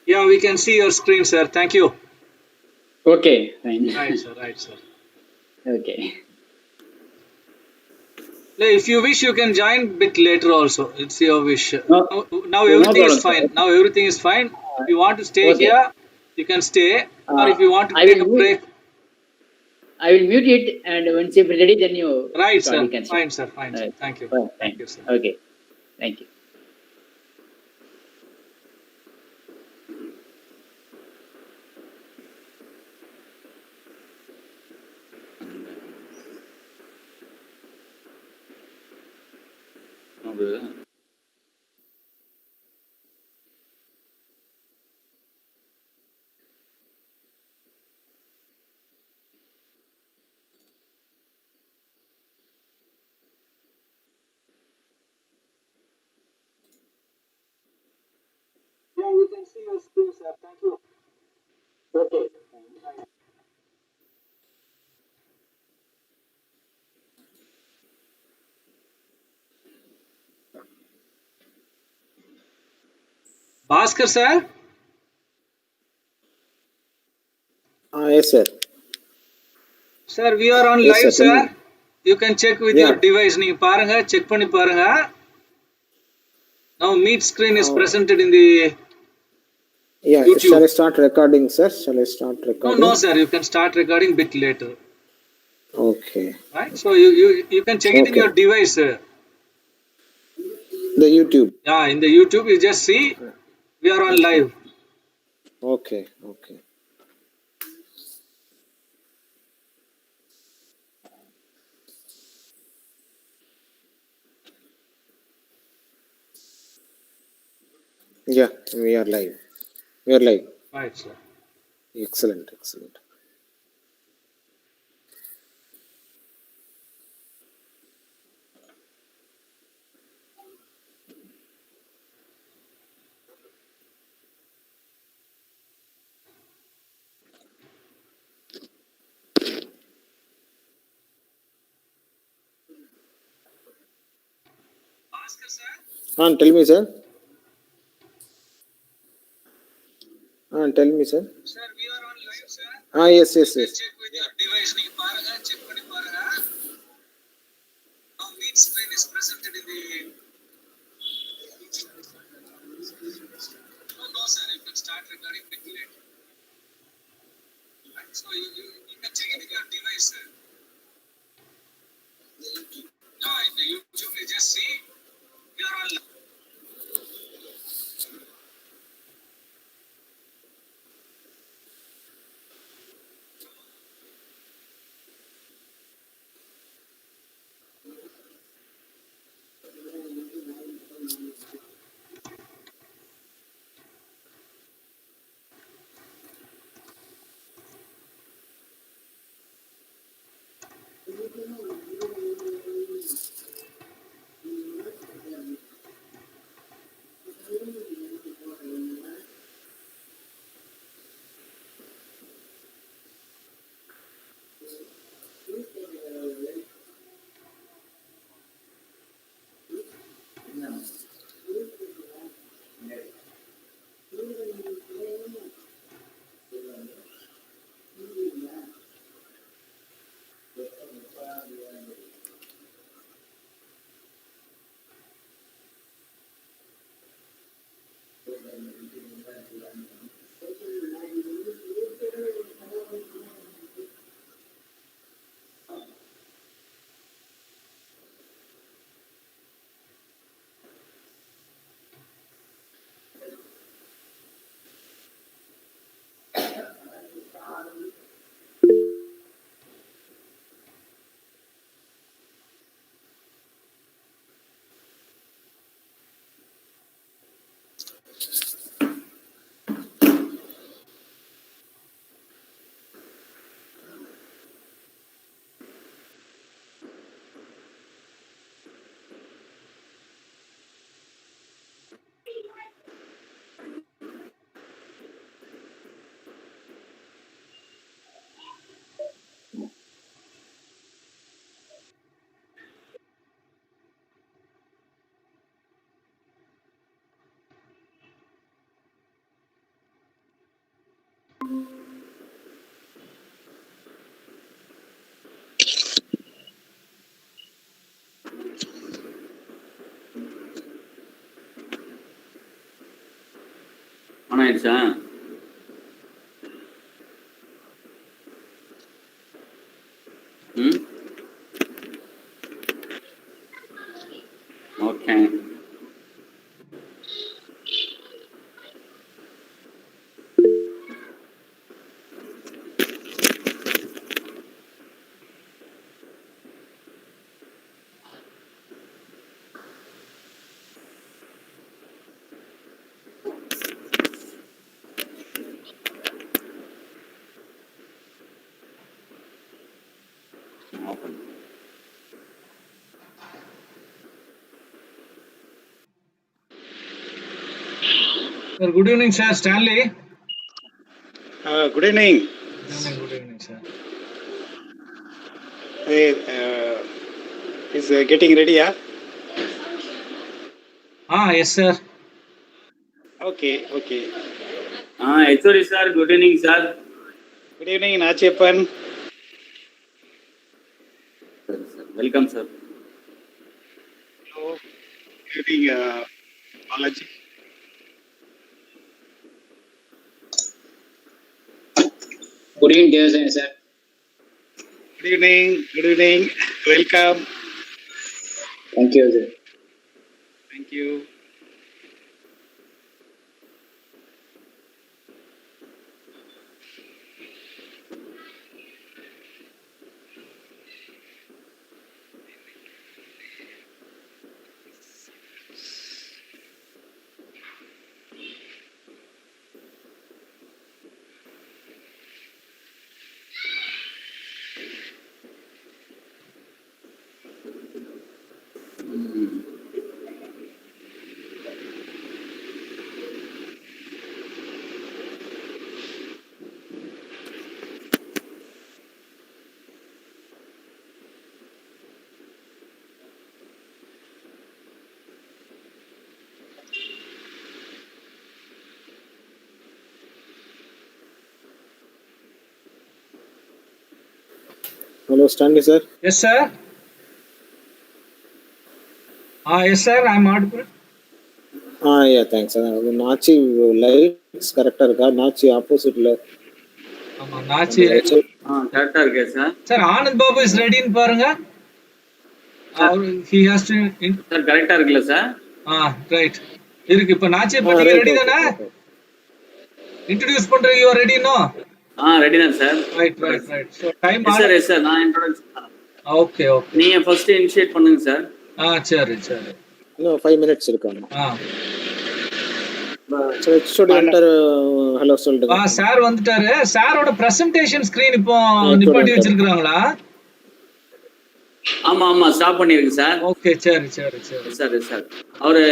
Yeah, we can see your screen, sir. Thank you. Okay, fine. Right, sir. Right, sir. Okay. If you wish, you can join a bit later also. It's your wish. No, Now no everything is problem, sir. fine. Now everything is fine. If you want to stay Okay. here, you can stay. Or if you want to I take a will mute. break. I will mute it, and once you're ready, then you Right, start. sir. You can start. Fine, sir. Fine, sir. Thank you. Fine. Thank you, sir. Okay. Thank you. Yeah, you can see your screen, sir. Thank you. Okay. Bhaskar, sir. Yes, sir. Sir, we are on Yes, live, sir. sir. You can check with your device. நீங்க பாருங்க, check பண்ணி பாருங்க. Now meet screen is presented in the Yeah, YouTube. shall I start recording, sir? Shall I start recording? No, sir. You can start recording bit later. Okay. Right? So you can check it in your device. The YouTube. Yeah, in the YouTube, you just see we are on live. Okay, okay. Yeah, we are live. We are live. Right, sir. Excellent, excellent. Bhaskar, sir. Tell me, sir. Tell me, sir. Sir, we are on live, sir. Yes, yes, yes. Check with your device. நீங்க பாருங்க, check பண்ணி பாருங்க. Now meet screen is presented in the. No, sir. You can start recording bit later. Right? So you can check it in your device, sir. In the YouTube, you just see we are on live. On ஆயிடுச்சா? ம், okay. Open. Sir, good evening, sir. Stanley. Good evening. Good evening, sir. Hey, is getting ready, yeah? Yes, sir. Okay. HOD sir, good evening sir. Good evening, Nachiappan. Welcome sir. Hello. Good evening, Balaji. Good evening, dear sir. Good evening. Welcome. Thank you, sir. Thank you. Hello, Stanley, sir. Yes, sir. Yes, sir. I'm audible. Yeah, thanks. Nachi lights correct இருக்கா? Nachi oppositeல. ஆமா, நாச்சி. கரெக்டா இருக்கே sir. Sir, Anand Babu is ready ன்னு பாருங்க. He has to. Sir கரெக்டா இருக்குல்ல sir? Right. இருக்கு. இப்ப நாச்சி பத்தி ரெடி தானே? இன்ட்ரோ듀ce பண்றீங்க, you are ready, no? Ready தான் sir. Right. So time yes sir, நான் இன்ட்ரோடக்ஷன். Okay. நீங்க ஃபர்ஸ்ட் இனிஷியேட் பண்ணுங்க சார். சரி. இன்னும் 5 minutes இருக்காங்க. So should enter hello சொல்லுங்க. சார் வந்துட்டாரு. சாரோட பிரசன்டேஷன் ஸ்கிரீன் இப்போ நிப்பாட்டி வச்சிருக்காங்களா? ஆமா ஸ்டாப் பண்ணிருக்கு சார். ஓகே, சரி. சார் அவரு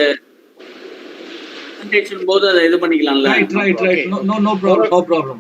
பிரசன்டேஷன் போது அதை இது பண்ணிக்கலாம்ல? Right. No problem.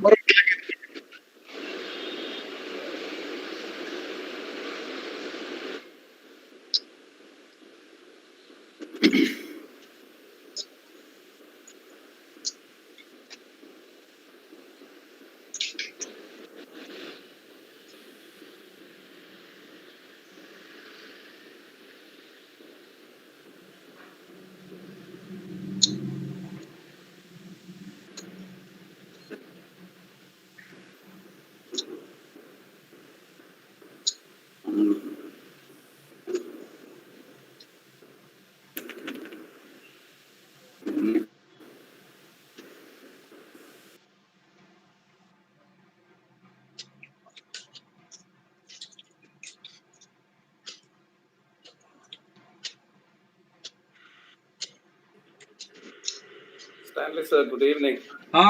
Stanley sir, good evening.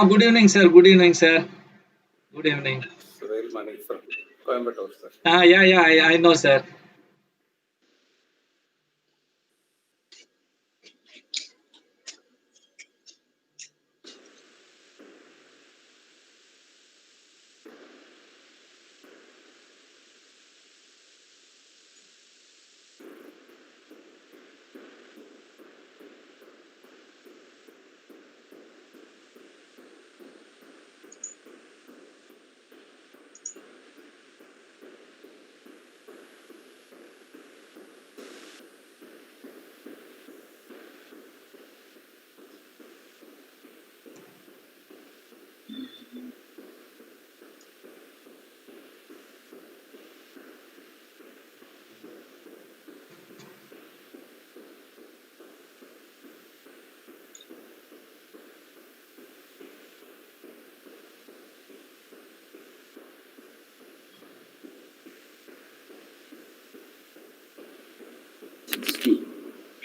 Good evening, sir. Good evening. Surreal Mani from Coimbatore, sir. Yeah, I know, sir.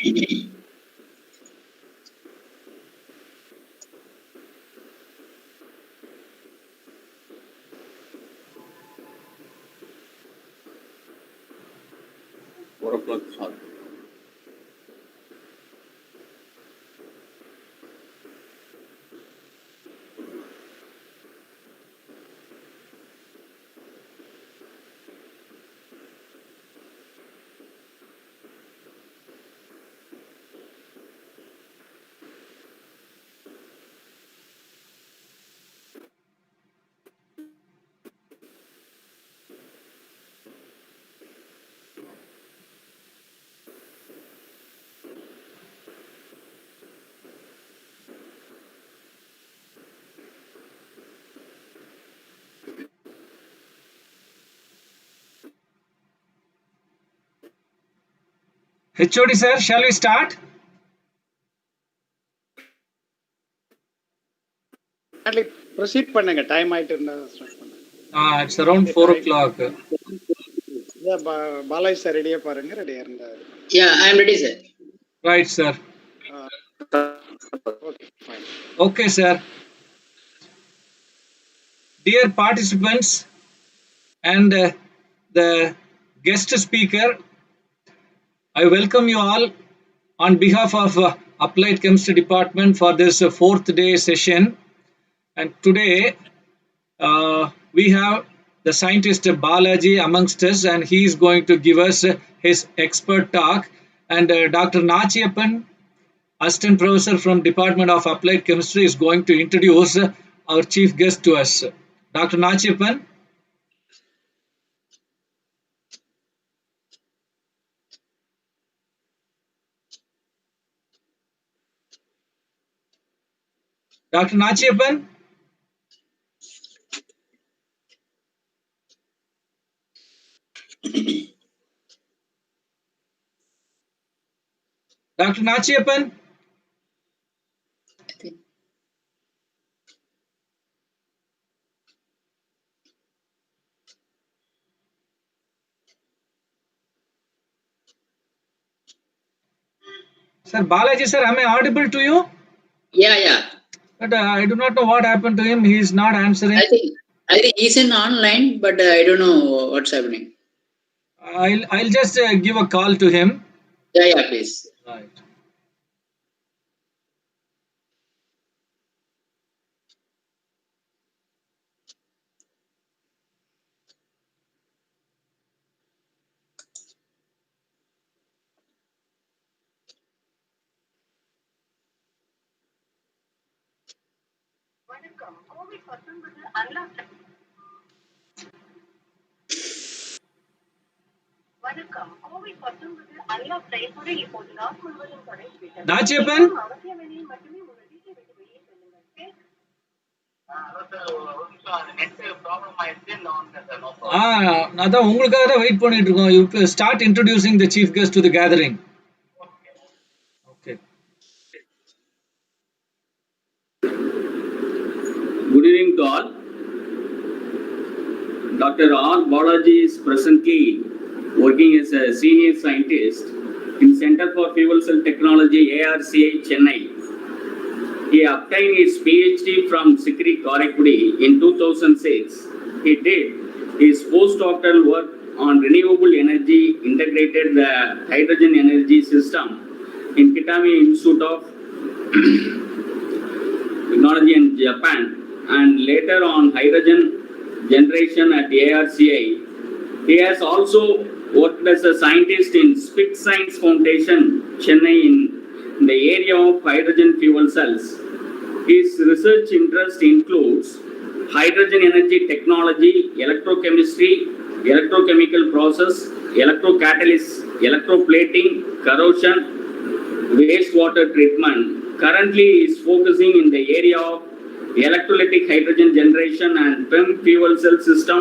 4 o'clock sharp. HOD sir, shall we start? proceed பண்ணுங்க time ஆயிட்டு இருந்தா start பண்ணுங்க. It's around 4 o'clock. Balaji sir ரெடியா பாருங்க, ரெடியா இருந்தா. Yeah, I am ready, sir. Right, sir. Okay, fine. Okay, sir. Dear participants and the guest speaker, I welcome you all on behalf of Applied Chemistry Department for this fourth day session. And today we have the scientist Balaji amongst us, and he is going to give us his expert talk. And Dr. Nachiappan, Assistant Professor from Department of Applied Chemistry, is going to introduce our chief guest to us. Dr. Nachiappan. Dr. Nachiappan. Dr. Nachiappan. Sir, Balaji sir, am I audible to you? Yeah. But I do not know what happened to him. He is not answering. I think he's in online, but I don't know what's happening. I'll just give a call to him. Yeah, please. Right. Nachiappan. அதான் உங்களுக்காக தான் wait பண்ணிட்டு இருக்கோம். You start introducing the chief guest to the gathering. Okay. Good evening to all. Dr. R. Balaji is presently working as a senior scientist in Center for Fuel Cell Technology, ARCI, Chennai. He obtained his PhD from Sikri Karaikudi in 2006. He did his postdoctoral work on renewable energy integrated the hydrogen energy system in Kitami Institute of Technology in Japan, and later on hydrogen generation at the ARCI. He has also worked as a scientist in SPIC Science Foundation, Chennai, in the area of hydrogen fuel cells. His research interest includes hydrogen energy technology, electrochemistry, electrochemical process, electrocatalysis, electroplating, corrosion, wastewater treatment. Currently, he is focusing in the area of electrolytic hydrogen generation and PEM fuel cell system,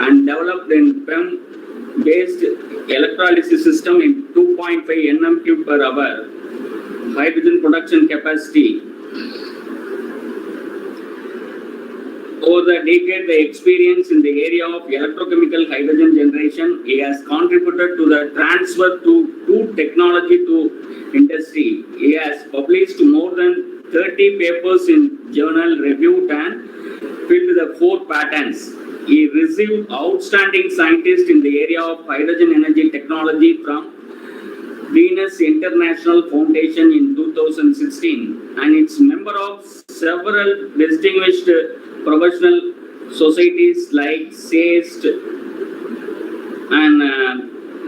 and developed in PEM-based electrolysis system in 2.5 nm³ per hour hydrogen production capacity. Over the decade, the experience in the area of electrochemical hydrogen generation, he has contributed to the transfer to technology to industry. He has published more than 30 papers in journal reviewed and filled the 4 patents. He received Outstanding Scientist in the area of hydrogen energy technology from Venus International Foundation in 2016, and it's member of several distinguished professional societies like SAST and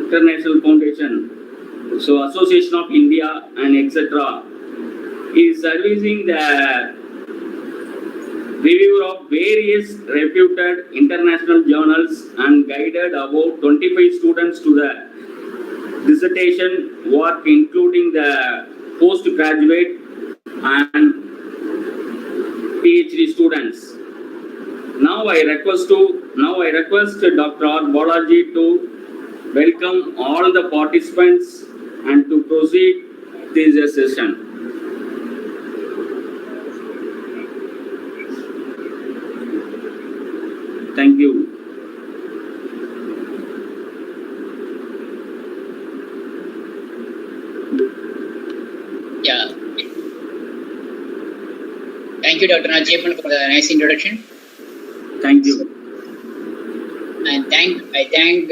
International Foundation, so Association of India and etc. He is servicing the reviewer of various reputed international journals and guided about 25 students to the dissertation work, including the postgraduate and PhD students. Now I request Dr. R. Balaji to welcome all the participants and to proceed this session. Thank you. Yeah. Thank you, Dr. Najapan, for the nice introduction. Thank you. And I thank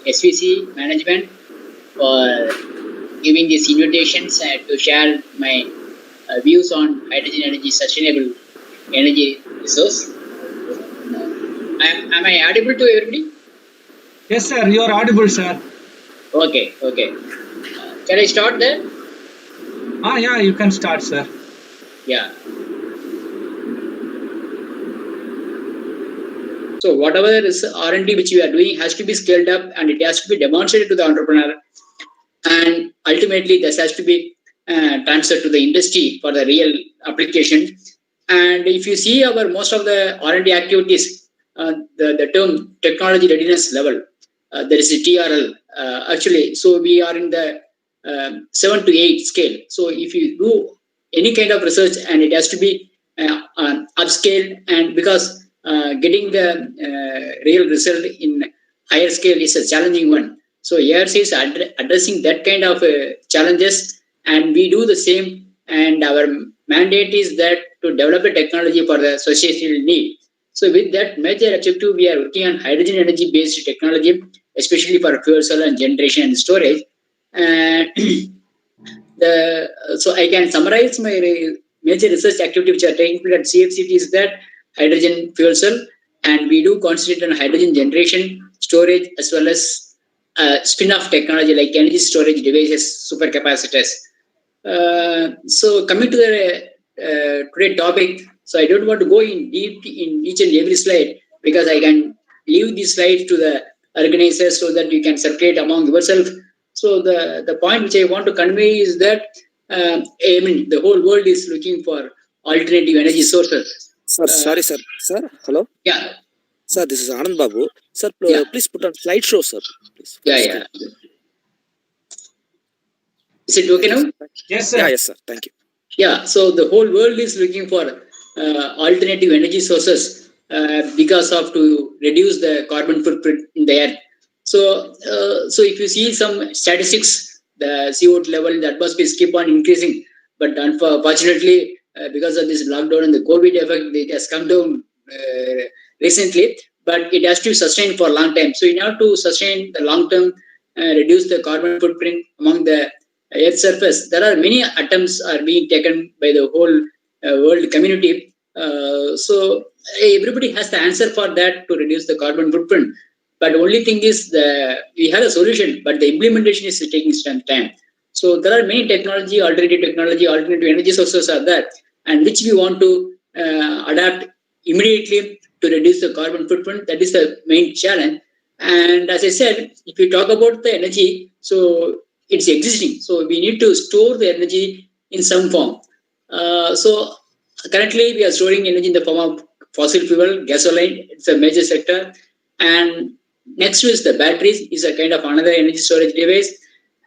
SVCE management for giving these invitations to share my views on hydrogen energy, sustainable energy resource. Am I audible to everybody? Yes, sir. You are audible, sir. Okay. Can I start there? Yeah, you can start, sir. Yeah. So whatever is R&D which we are doing has to be scaled up, and it has to be demonstrated to the entrepreneur, and ultimately this has to be transferred to the industry for the real application. And if you see our most of the R&D activities, the term technology readiness level, there is a TRL actually. So we are in the 7 to 8 scale. So if you do any kind of research, and it has to be upscaled, and because getting the real result in higher scale is a challenging one. So ARCI is addressing that kind of challenges, and we do the same. And our mandate is that to develop a technology for the societal need. So with that major objective, we are working on hydrogen energy based technology, especially for fuel cell and generation and storage. So I can summarize my major research activity which are taking place at CFCT is that hydrogen fuel cell, and we do concentrate on hydrogen generation, storage, as well as spin-off technology like energy storage devices, supercapacitors. So coming to the today topic, so I don't want to go in deep in each and every slide, because I can leave these slides to the organizers so that you can circulate among yourself. So the point which I want to convey is that the whole world is looking for alternative energy sources. Sir, sorry, sir. Sir, hello? Yeah. Sir, this is Anand Babu. Sir, Yeah. please put on slideshow, sir. Please. Yeah. Is it okay now? Yes, sir. Yeah, yes, sir. Thank you. Yeah, so the whole world is looking for alternative energy sources because of to reduce the carbon footprint in the air. So if you see some statistics, the CO2 level, the atmosphere keep on increasing, but unfortunately, because of this lockdown and the COVID effect, it has come down recently, but it has to sustain for a long time. So in order to sustain the long term, reduce the carbon footprint among the Earth's surface, there are many attempts are being taken by the whole world community. So everybody has the answer for that to reduce the carbon footprint. But the only thing is we have a solution, but the implementation is taking some time. So there are many alternative energy sources are there, and which we want to adapt immediately to reduce the carbon footprint. That is the main challenge. And as I said, if we talk about the energy, so it's existing. So we need to store the energy in some form. So currently we are storing energy in the form of fossil fuel, gasoline. It's a major sector. And next to is the batteries, is a kind of another energy storage device.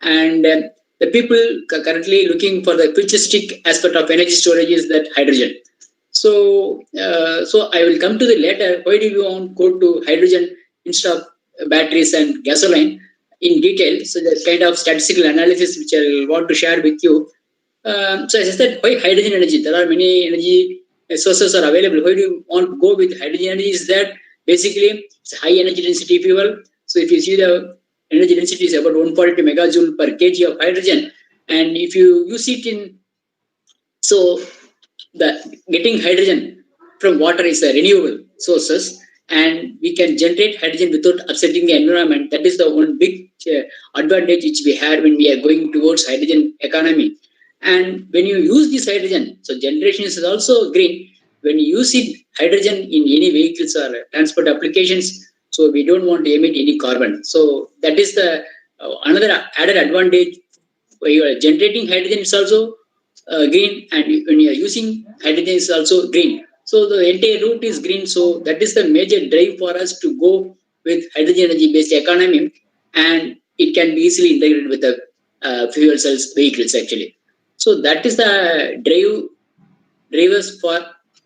And the people currently looking for the futuristic aspect of energy storage is that hydrogen. So, so I will come to the later. Why do we want to go to hydrogen instead of batteries and gasoline in detail? So there's kind of statistical analysis which I want to share with you. So as I said, why hydrogen energy? There are many energy sources are available. Why do you want to go with hydrogen energy? Is that basically it's a high energy density fuel. So if you see the energy density is about 142 megajoule per kg of hydrogen, and if you use it in so the getting hydrogen from water is a renewable sources, and we can generate hydrogen without upsetting the environment. That is the one big advantage which we have when we are going towards hydrogen economy. And when you use this hydrogen, so generation is also green. When you use it hydrogen in any vehicles or transport applications, so we don't want to emit any carbon. So that is the another added advantage. When you are generating hydrogen, it's also green, and when you are using hydrogen is also green. So the entire route is green. So that is the major drive for us to go with hydrogen energy based economy, and it can be easily integrated with the fuel cells vehicles actually. So that is the drivers for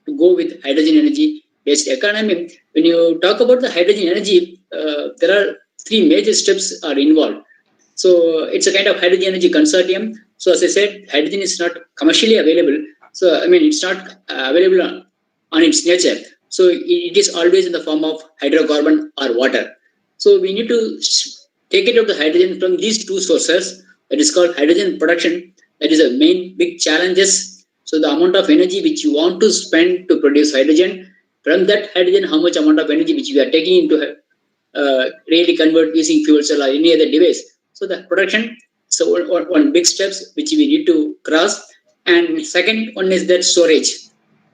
to go with hydrogen energy based economy. When you talk about the hydrogen energy, there are three major steps are involved. So it's a kind of hydrogen energy consortium. So as I said, hydrogen is not commercially available. So I mean, it's not available on its nature. So it is always in the form of hydrocarbon or water. So we need to take it of the hydrogen from these two sources. That is called hydrogen production. That is a main big challenges. So the amount of energy which you want to spend to produce hydrogen, from that hydrogen, how much amount of energy which we are taking into really convert using fuel cell or any other device. So the production, so one big steps which we need to cross. And second one is that storage.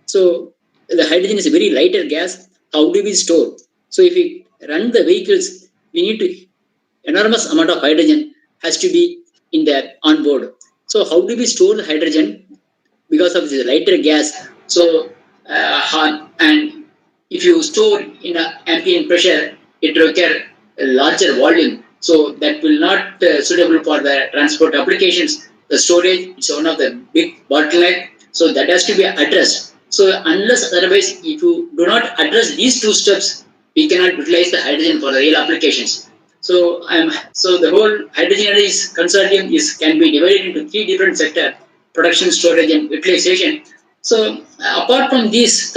So the hydrogen is a very lighter gas. How do we store? So if we run the vehicles, we need to enormous amount of hydrogen has to be in there on board. So how do we store the hydrogen? Because of the lighter gas. So and if you store in an ambient pressure, it requires a larger volume. So that will not suitable for the transport applications. The storage is one of the big bottleneck. So that has to be addressed. So unless otherwise, if you do not address these two steps, we cannot utilize the hydrogen for the real applications. So so the whole hydrogen energy consortium can be divided into three different sectors: production, storage, and utilization. So apart from this,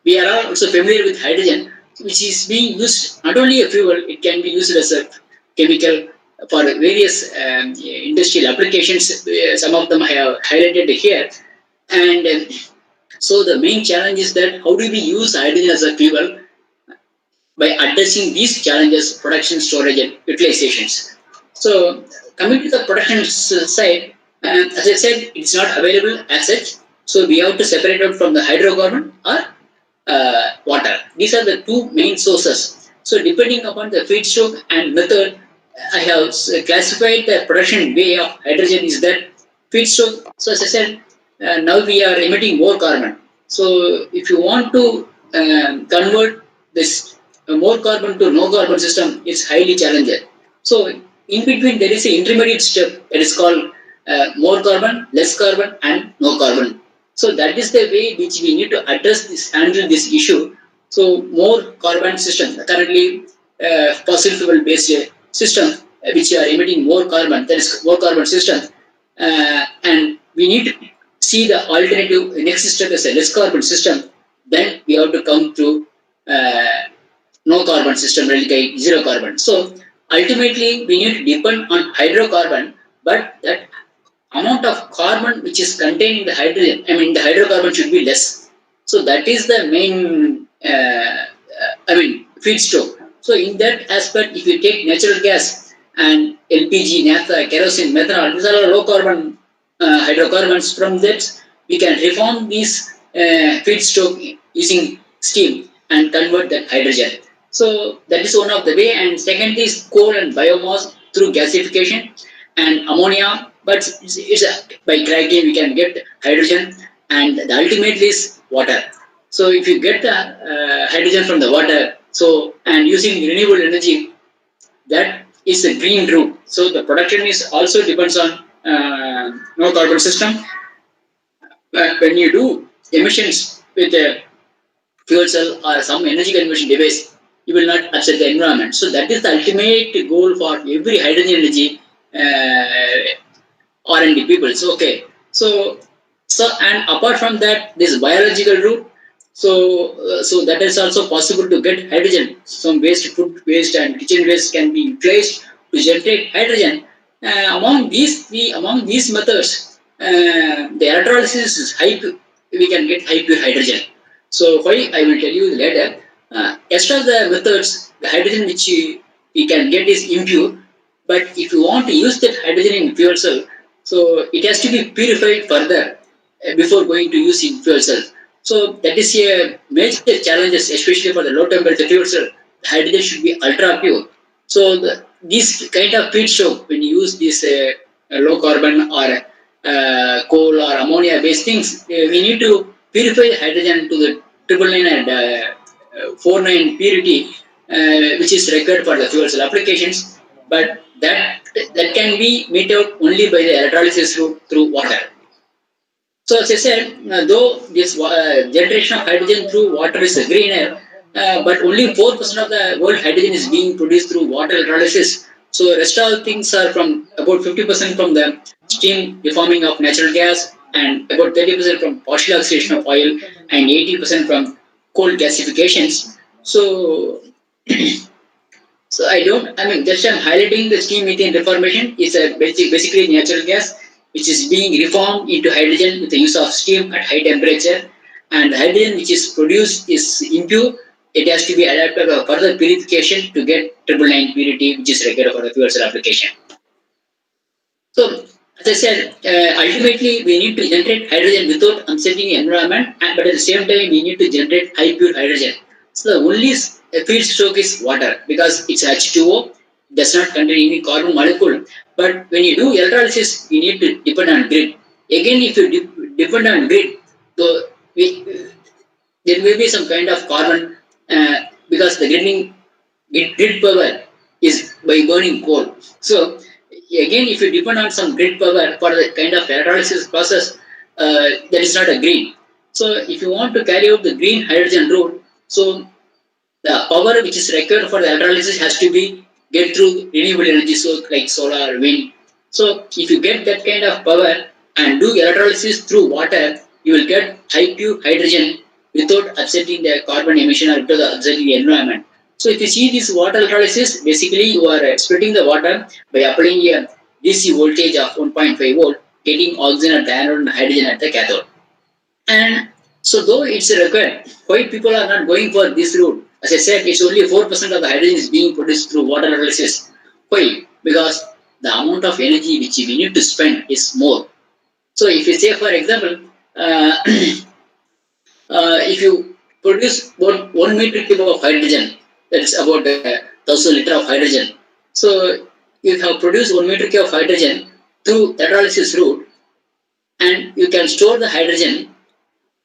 we are also familiar with hydrogen, which is being used not only a fuel; it can be used as a chemical for various industrial applications. Some of them I have highlighted here, and so the main challenge is that how do we use hydrogen as a fuel by addressing these challenges: production, storage, and utilizations. So coming to the production side, as I said, it's not available as such. So we have to separate out from the hydrocarbon or water. These are the two main sources. So depending upon the feedstock and method, I have classified the production way of hydrogen is that feedstock. So as I said, now we are emitting more carbon. So if you want to convert this more carbon to no carbon system, it's highly challenging. So in between there is an intermediate step that is called more carbon, less carbon, and no carbon. So that is the way which we need to address this, handle this issue. So more carbon system, currently fossil fuel based system which are emitting more carbon, that is more carbon system, and we need to see the alternative next step as a less carbon system. Then we have to come to no carbon system, really zero carbon. So ultimately we need to depend on hydrocarbon, but that amount of carbon which is contained in the hydrogen, the hydrocarbon should be less. So that is the main, feedstock. So in that aspect, if you take natural gas and LPG, naphtha, kerosene, methanol, these are low carbon hydrocarbons. From that, we can reform these feedstock using steam and convert that hydrogen. So that is one of the way. And second is coal and biomass through gasification and ammonia. But by cracking we can get hydrogen, and the ultimate is water. So if you get the hydrogen from the water, so and using renewable energy, that is a green route. So the production is also depends on no carbon system. when you do emissions with a fuel cell or some energy conversion device, you will not upset the environment. So that is the ultimate goal for every hydrogen energy R&D people. So okay, so and apart from that, this biological route. So that is also possible to get hydrogen. Some waste, food waste, and kitchen waste can be utilized to generate hydrogen. Among these methods, the electrolysis is high. We can get high pure hydrogen. So why I will tell you later. Extra the methods, the hydrogen which we can get is impure. But if you want to use that hydrogen in fuel cell, so it has to be purified further before going to use in fuel cell. So that is a major challenge, especially for the low temperature fuel cell. The hydrogen should be ultra pure. So this kind of feedstock, when you use this low carbon or coal or ammonia based things, we need to purify the hydrogen to the 999 and 49 purity, which is required for the fuel cell applications. But that can be met out only by the electrolysis route through water. So as I said, though this generation of hydrogen through water is greener, but only 4% of the world hydrogen is being produced through water electrolysis. So rest all things are from about 50% from the steam reforming of natural gas, and about 30% from partial oxidation of oil, and 80% from coal gasifications. So so just I'm highlighting the steam methane reformation. It's a basically natural gas which is being reformed into hydrogen with the use of steam at high temperature. And the hydrogen which is produced is impure. It has to be adapted for further purification to get 999 purity, which is required for the fuel cell application. So, as I said, ultimately we need to generate hydrogen without upsetting the environment, but at the same time we need to generate high pure hydrogen. So the only feedstock is water because it's H2O, does not contain any carbon molecule. But when you do electrolysis, you need to depend on grid. Again, if you depend on grid, so there may be some kind of carbon because the grid power is by burning coal. So again, if you depend on some grid power for the kind of electrolysis process, that is not a green. So if you want to carry out the green hydrogen route, so the power which is required for the electrolysis has to be get through renewable energy source like solar, wind. So if you get that kind of power and do electrolysis through water, you will get high pure hydrogen without upsetting the carbon emission or without upsetting the environment. So if you see this water electrolysis, basically you are splitting the water by applying a DC voltage of 1.5 volt, getting oxygen at the anode and hydrogen at the cathode. And so though it's required, why people are not going for this route? As I said, it's only 4% of the hydrogen is being produced through water electrolysis. Why? Because the amount of energy which we need to spend is more. So if you say, for example, if you produce about 1 meter cube of hydrogen, that's about 1,000 liters of hydrogen. So you have produced 1 meter cube of hydrogen through electrolysis route, and you can store the hydrogen.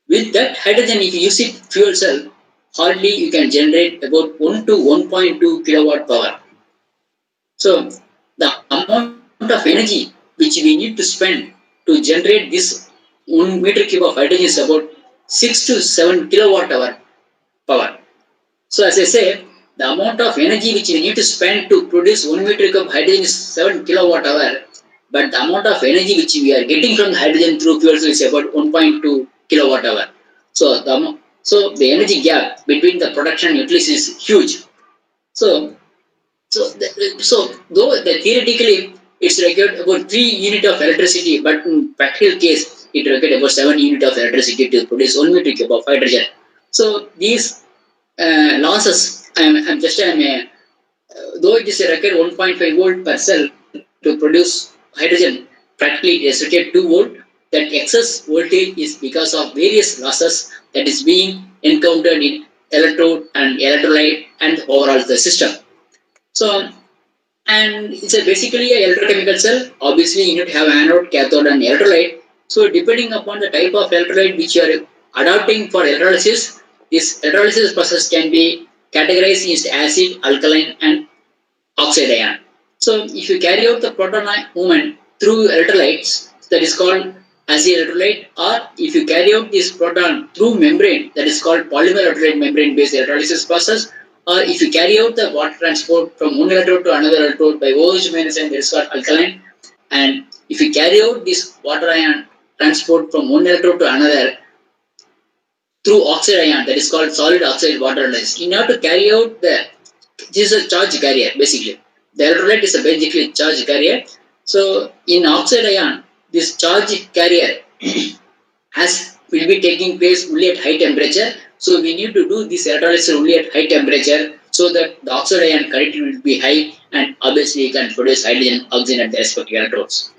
With that hydrogen, if you use it fuel cell, hardly you can generate about 1 to 1.2 kilowatt power. So the amount of energy which we need to spend to generate this 1 meter cube of hydrogen is about 6 to 7 kilowatt hour power. So as I say, the amount of energy which we need to spend to produce 1 meter cube of hydrogen is 7 kilowatt hour, but the amount of energy which we are getting from the hydrogen through fuel cell is about 1.2 kilowatt hour. So the energy gap between the production and utilization is huge. So though theoretically it's required about 3 units of electricity, but in practical case it required about 7 units of electricity to produce 1 meter cube of hydrogen. So these losses, though it is required 1.5 volt per cell to produce hydrogen, practically it is required 2 volt. That excess voltage is because of various losses that is being encountered in electrode and electrolyte and overall the system. So, and it's basically a electrochemical cell. Obviously, you need to have anode, cathode, and electrolyte. So, depending upon the type of electrolyte which you are adopting for electrolysis, this electrolysis process can be categorized into acid, alkaline, and oxide ion. So, if you carry out the proton movement through electrolytes, that is called as the electrolyte, or if you carry out this proton through membrane, that is called polymer electrolyte membrane based electrolysis process, or if you carry out the water transport from one electrode to another electrode by OH minus ion, that is called alkaline. And if you carry out this water ion transport from one electrode to another through oxide ion, that is called solid oxide water electrolysis. In order to carry out this is a charge carrier basically. The electrolyte is basically a charge carrier. So in oxide ion, this charge carrier will be taking place only at high temperature. So we need to do this electrolysis only at high temperature so that the oxide ion conductivity will be high, and obviously you can produce hydrogen, oxygen at the respective electrodes.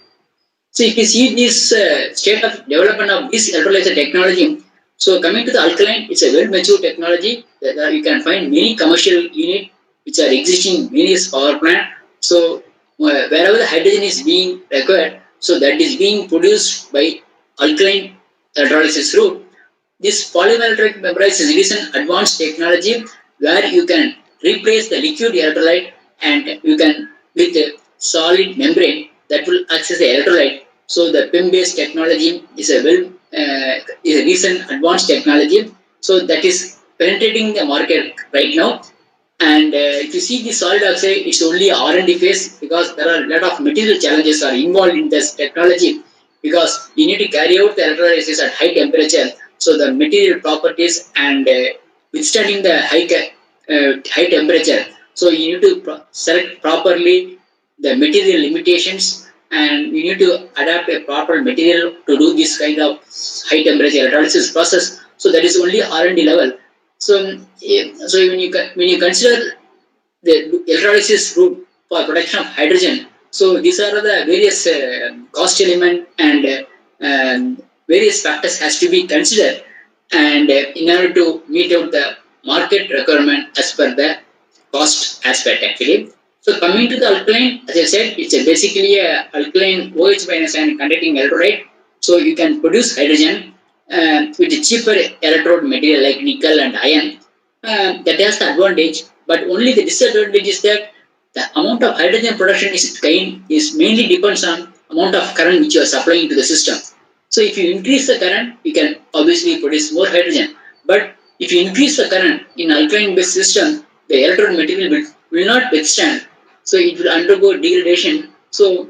So if you see this state of development of this electrolyzer technology, so coming to the alkaline, it's a well-mature technology that you can find many commercial units which are existing in various power plant. So wherever the hydrogen is being required, so that is being produced by alkaline electrolysis route. This polymer electrolyte membrane is an advanced technology where you can replace the liquid electrolyte and you can with a solid membrane that will access the electrolyte. So the PEM-based technology is a recent advanced technology. So that is penetrating the market right now. And if you see the solid oxide, it's only R&D phase because there are a lot of material challenges are involved in this technology, because you need to carry out the electrolysis at high temperature. So the material properties and withstanding the high temperature. So you need to select properly the material limitations, and you need to adapt a proper material to do this kind of high temperature electrolysis process. So that is only R&D level. So when you consider the electrolysis route for production of hydrogen, so these are the various cost element and various factors has to be considered, and in order to meet out the market requirement as per the cost aspect actually. So coming to the alkaline, as I said, it's basically a alkaline OH minus ion conducting electrolyte. So you can produce hydrogen with a cheaper electrode material like nickel and iron. That has the advantage, but only the disadvantage is that the amount of hydrogen production is mainly depends on amount of current which you are supplying to the system. So if you increase the current, you can obviously produce more hydrogen. But if you increase the current in alkaline based system, the electrode material will not withstand. So it will undergo degradation. So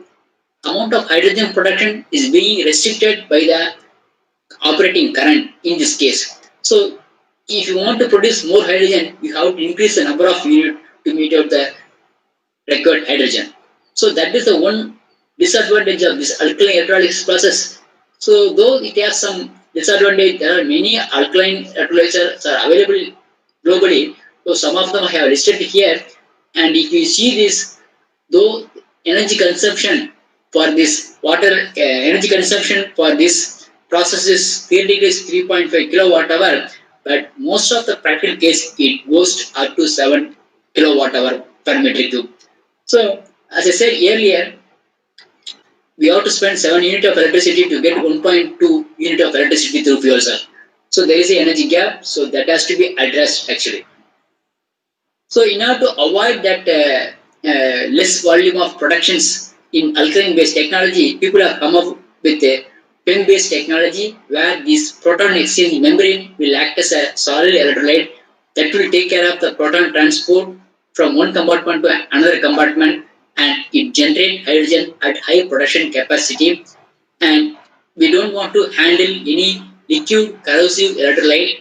amount of hydrogen production is being restricted by the operating current in this case. So if you want to produce more hydrogen, you have to increase the number of units to meet out the required hydrogen. So that is the one disadvantage of this alkaline electrolysis process. So though it has some disadvantage, there are many alkaline electrolyzers are available globally. So some of them I have listed here. And if you see this, though energy consumption for this energy consumption for this process is theoretically 3.5 kilowatt hour, but most of the practical case it goes up to 7 kilowatt hour per metric cube. So as I said earlier, we have to spend 7 units of electricity to get 1.2 unit of electricity through fuel cell. So there is an energy gap, so that has to be addressed actually. So in order to avoid that less volume of productions in alkaline based technology, people have come up with a PEM based technology where this proton exchange membrane will act as a solid electrolyte that will take care of the proton transport from one compartment to another compartment, and it generates hydrogen at high production capacity. And we don't want to handle any liquid corrosive electrolyte,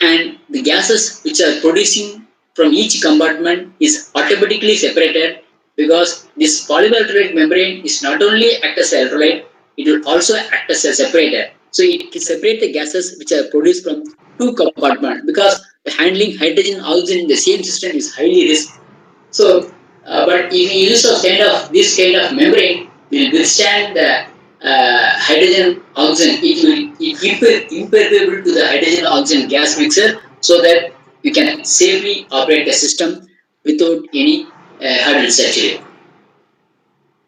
and the gases which are producing from each compartment is automatically separated, because this polymer electrolyte membrane is not only act as an electrolyte, it will also act as a separator. So it can separate the gases which are produced from two compartments, because handling hydrogen and oxygen in the same system is highly risky. So, but in the use of this kind of membrane will withstand the hydrogen oxygen. It will impermeable to the hydrogen oxygen gas mixer, so that you can safely operate the system without any hurdles actually.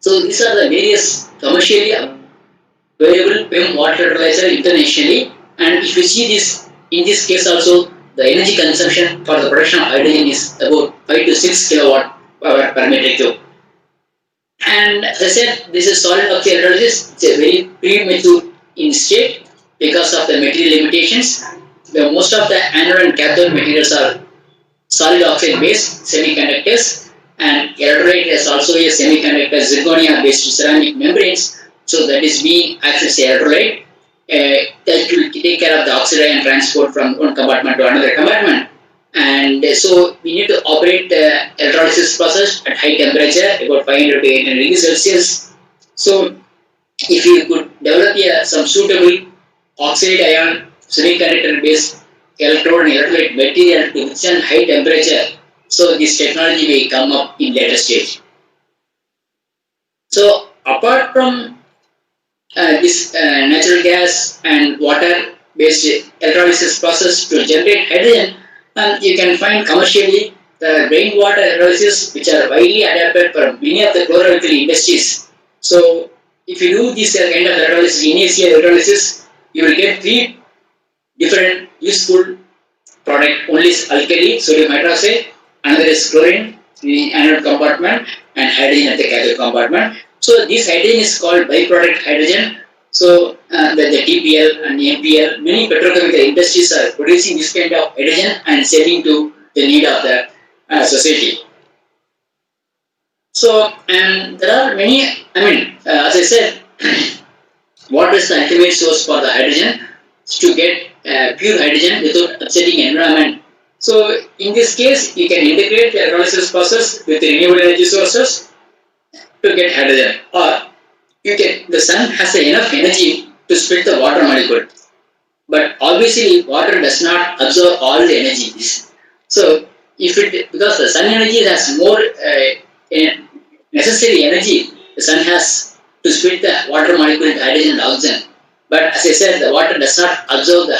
So these are the various commercially available PEM water electrolyzer internationally, and if you see this, in this case also, the energy consumption for the production of hydrogen is about 5 to 6 kilowatt hour per metric cube. And as I said, this is solid oxide electrolysis. It's a very premature in state because of the material limitations. Most of the anode and cathode materials are solid oxide based semiconductors, and electrolyte is also a semiconductor zirconia based ceramic membranes. So that is being actually say electrolyte that will take care of the oxide transport from one compartment to another compartment. And so we need to operate the electrolysis process at high temperature, about 500 to 800 degrees Celsius. So if you could develop some suitable oxide ion semiconductor based electrode and electrolyte material to withstand high temperature, so this technology may come up in later stage. So apart from this natural gas and water based electrolysis process to generate hydrogen, you can find commercially the rainwater electrolysis, which are widely adapted for many of the chloroalkali industries. So if you do this kind of electrolysis, initial electrolysis, you will get 3 different useful product. One is alkali, sodium hydroxide, another is chlorine in the anode compartment, and hydrogen at the cathode compartment. So this hydrogen is called byproduct hydrogen. So the TPL and MPL, many petrochemical industries are producing this kind of hydrogen and selling to the need of the society. So there are many, as I said, what is the ultimate source for the hydrogen? To get pure hydrogen without upsetting environment. So in this case, you can integrate the electrolysis process with the renewable energy sources to get hydrogen, or the sun has enough energy to split the water molecule, but obviously water does not absorb all the energy. So because the sun energy has more necessary energy, the sun has to split the water molecule into hydrogen and oxygen. But as I said, the water does not absorb the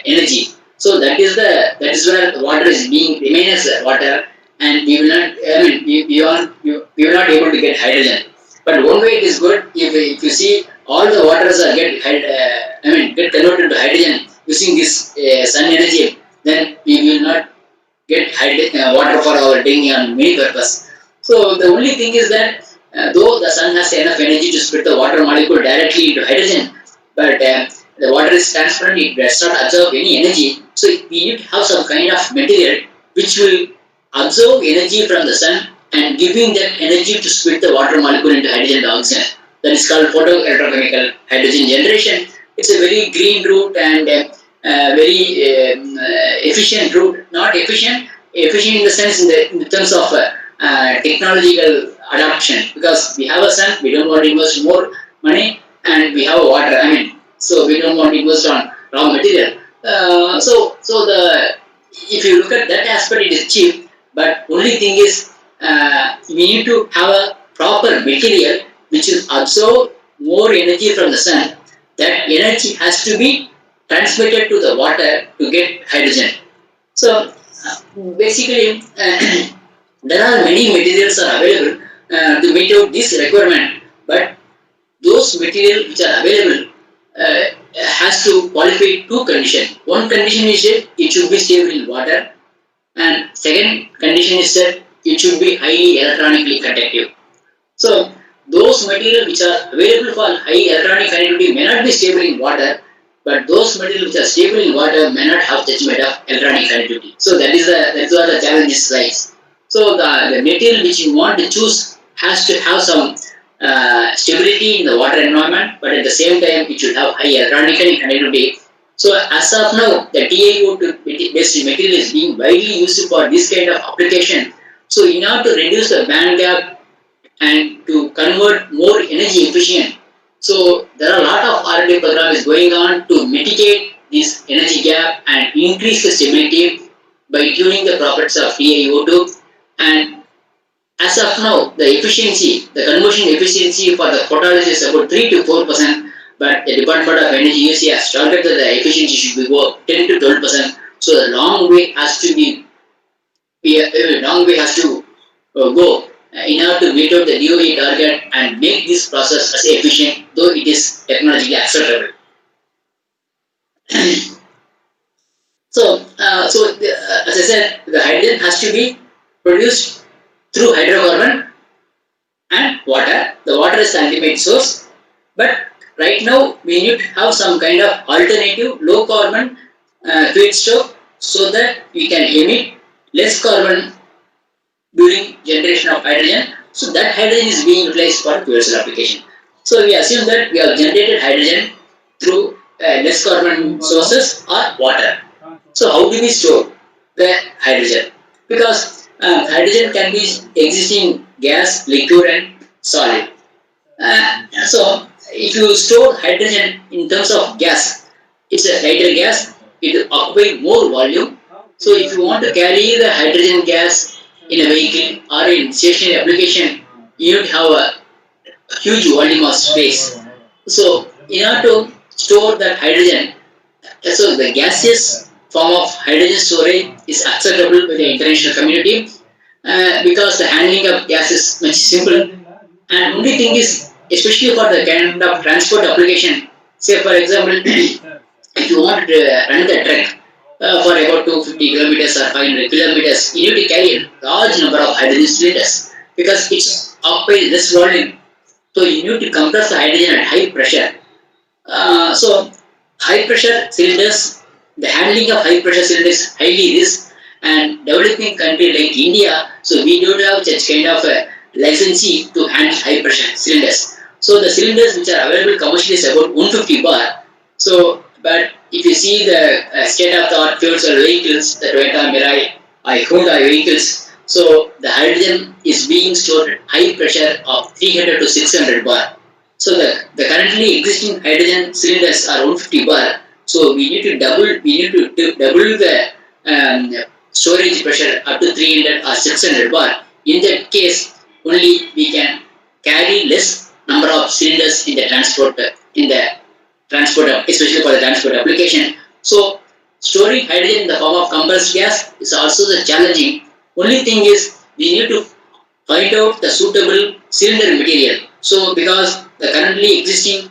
energy. So that is where the water is remain as water, and we will not. We will not able to get hydrogen. But one way it is good if you see all the waters are get converted to hydrogen using this sun energy, then we will not get water for our drinking and many purpose. So the only thing is that though the sun has enough energy to split the water molecule directly into hydrogen, but the water is transparent, it does not absorb any energy. So we need to have some kind of material which will absorb energy from the sun and giving that energy to split the water molecule into hydrogen and oxygen. That is called photoelectrochemical hydrogen generation. It's a very green route and very efficient route. Not efficient in the sense in terms of technological adoption, because we have a sun, we don't want to invest more money, and we have water. So we don't want to invest on raw material. If you look at that aspect, it is cheap. But only thing is we need to have a proper material which will absorb more energy from the sun. That energy has to be transmitted to the water to get hydrogen. So basically, there are many materials are available to meet out this requirement. But those materials which are available has to qualify 2 conditions. One condition is that it should be stable in water, and second condition is that it should be highly electronically conductive. So those materials which are available for high electronic conductivity may not be stable in water, but those materials which are stable in water may not have such amount of electronic conductivity. So that's where the challenge lies. So the material which you want to choose has to have some stability in the water environment, but at the same time it should have high electronic conductivity. So as of now, the TiO2 based material is being widely used for this kind of application. So in order to reduce the band gap and to convert more energy efficient, so there are a lot of R&D programs going on to mitigate this energy gap and increase the stability by tuning the properties of TiO2. And as of now, the conversion efficiency for the photolysis is about 3 to 4%, but the Department of Energy UC has targeted that the efficiency should be go 10 to 12%. So the long way has to go in order to meet out the DOE target and make this process as efficient, though it is technologically acceptable. As I said, the hydrogen has to be produced through hydrocarbon and water. The water is the ultimate source, but right now we need to have some kind of alternative low carbon feedstock so that we can emit less carbon during generation of hydrogen. So that hydrogen is being utilized for fuel cell application. So we assume that we have generated hydrogen through less carbon sources or water. So how do we store the hydrogen? Because hydrogen can be existing gas, liquid and solid. So if you store hydrogen in terms of gas, it's a lighter gas, it occupies more volume. So if you want to carry the hydrogen gas in a vehicle or in stationary application, you need to have a huge volume of space. So in order to store that hydrogen, so the gaseous form of hydrogen storage is acceptable by the international community because the handling of gas is much simple. And only thing is, especially for the kind of transport application, say for example, if you want to run the truck for about 250 kilometers or 500 kilometers, you need to carry a large number of hydrogen cylinders because it's occupies less volume. So you need to compress the hydrogen at high pressure. So high pressure cylinders, the handling of high pressure cylinders is highly risk, and developing country like India, so we don't have such kind of a licensee to handle high pressure cylinders. So the cylinders which are available commercially is about 150 bar. So, but if you see the state of the art fuel cell vehicles, the Toyota Mirai, Hyundai vehicles, so the hydrogen is being stored at high pressure of 300 to 600 bar. So the currently existing hydrogen cylinders are 150 bar. So we need to double the storage pressure up to 300 or 600 bar. In that case, only we can carry less number of cylinders in the transport especially for the transport application. So storing hydrogen in the form of compressed gas is also the challenging. Only thing is we need to find out the suitable cylinder material. So because the currently existing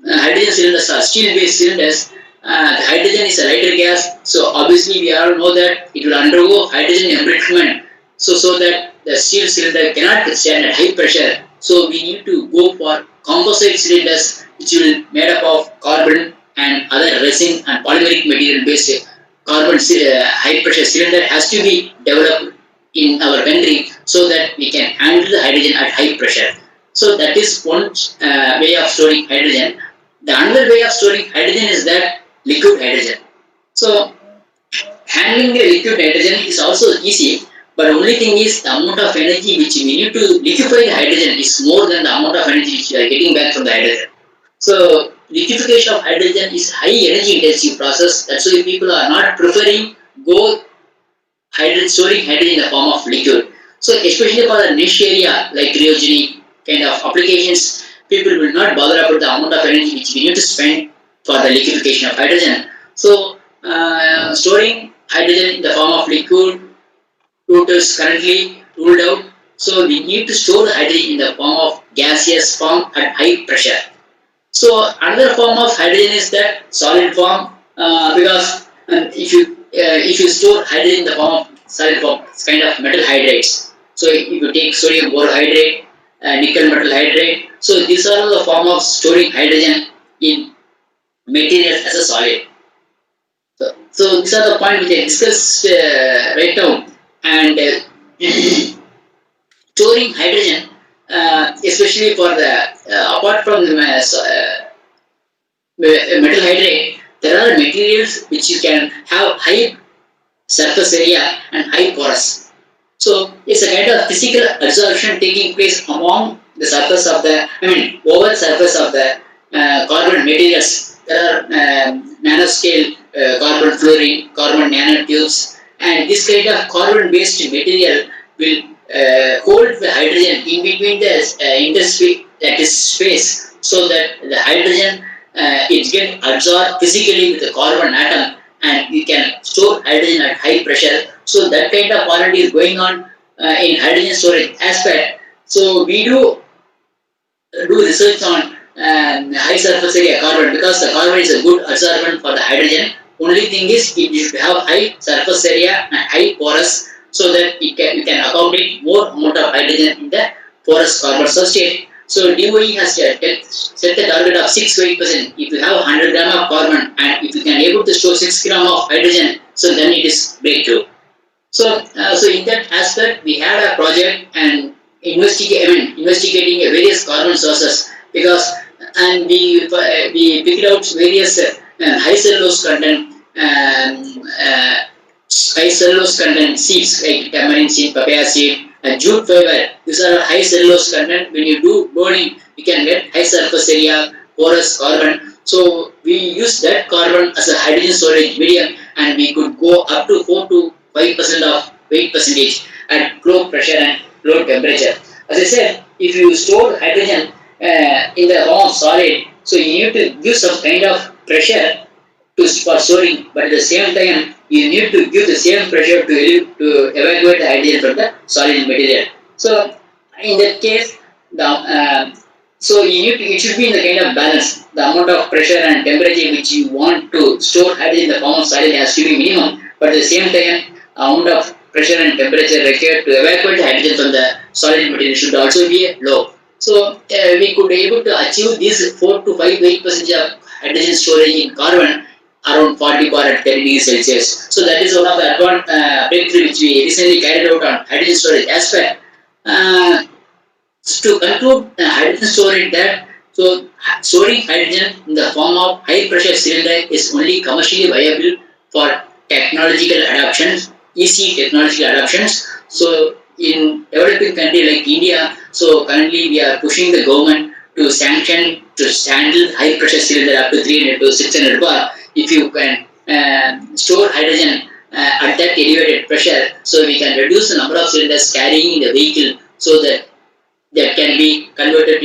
hydrogen cylinders are steel-based cylinders, the hydrogen is a lighter gas. So obviously we all know that it will undergo hydrogen enrichment. So that the steel cylinder cannot stand at high pressure. So we need to go for composite cylinders which will be made up of carbon and other resin and polymeric material based carbon high pressure cylinder has to be developed in our country so that we can handle the hydrogen at high pressure. So that is one way of storing hydrogen. The another way of storing hydrogen is that liquid hydrogen. So handling the liquid hydrogen is also easy, but only thing is the amount of energy which we need to liquefy the hydrogen is more than the amount of energy which we are getting back from the hydrogen. So liquefaction of hydrogen is high energy intensive process. That's why people are not preferring storing hydrogen in the form of liquid. So especially for the niche area like cryogenic kind of applications, people will not bother about the amount of energy which we need to spend for the liquefaction of hydrogen. So storing hydrogen in the form of liquid route is currently ruled out. So we need to store the hydrogen in the form of gaseous form at high pressure. So another form of hydrogen is that solid form because if you store hydrogen in the form of solid form, it's kind of metal hydrates. So if you take sodium borohydrate, nickel metal hydrate, so these are the form of storing hydrogen in materials as a solid. So these are the points which I discussed right now. And storing hydrogen, especially for the apart from the metal hydrate, there are materials which you can have high surface area and high porous. So it's a kind of physical absorption taking place among the surface of the, over surface of the carbon materials. There are nanoscale carbon fluorine, carbon nanotubes, and this kind of carbon-based material will hold the hydrogen in between the interspace, that is space, so that the hydrogen it gets absorbed physically with the carbon atom, and you can store hydrogen at high pressure. So that kind of quality is going on in hydrogen storage aspect. So we do research on high surface area carbon because the carbon is a good absorbent for the hydrogen. Only thing is it should have high surface area and high porous so that you can accommodate more amount of hydrogen in the porous carbon substrate. So DOE has set the target of 6 to 8%. If you have 100 gram of carbon and if you can able to store 6 gram of hydrogen, so then it is breakthrough. So in that aspect, we had a project and investigating various carbon sources and we picked out various high cellulose content seeds like tamarind seed, papaya seed, and jute fiber. These are high cellulose content. When you do burning, you can get high surface area, porous carbon. So we use that carbon as a hydrogen storage medium, and we could go up to 4 to 5% of weight percentage at low pressure and low temperature. As I said, if you store hydrogen in the form of solid, so you need to give some kind of pressure for storing, but at the same time you need to give the same pressure to evacuate the hydrogen from the solid material. So in that case, it should be in the kind of balance. The amount of pressure and temperature which you want to store hydrogen in the form of solid has to be minimum, but at the same time, amount of pressure and temperature required to evacuate the hydrogen from the solid material should also be low. So we could be able to achieve this 4 to 5 8% of hydrogen storage in carbon around 40 bar at 10 degrees Celsius. So that is one of the breakthrough which we recently carried out on hydrogen storage aspect. To conclude, hydrogen storage so storing hydrogen in the form of high pressure cylinder is only commercially viable for technological adoptions, easy technological adoptions. So in developing country like India, so currently we are pushing the government to sanction to handle high pressure cylinder up to 300 to 600 bar. If you can store hydrogen at that elevated pressure, so we can reduce the number of cylinders carrying in the vehicle, so that can be converted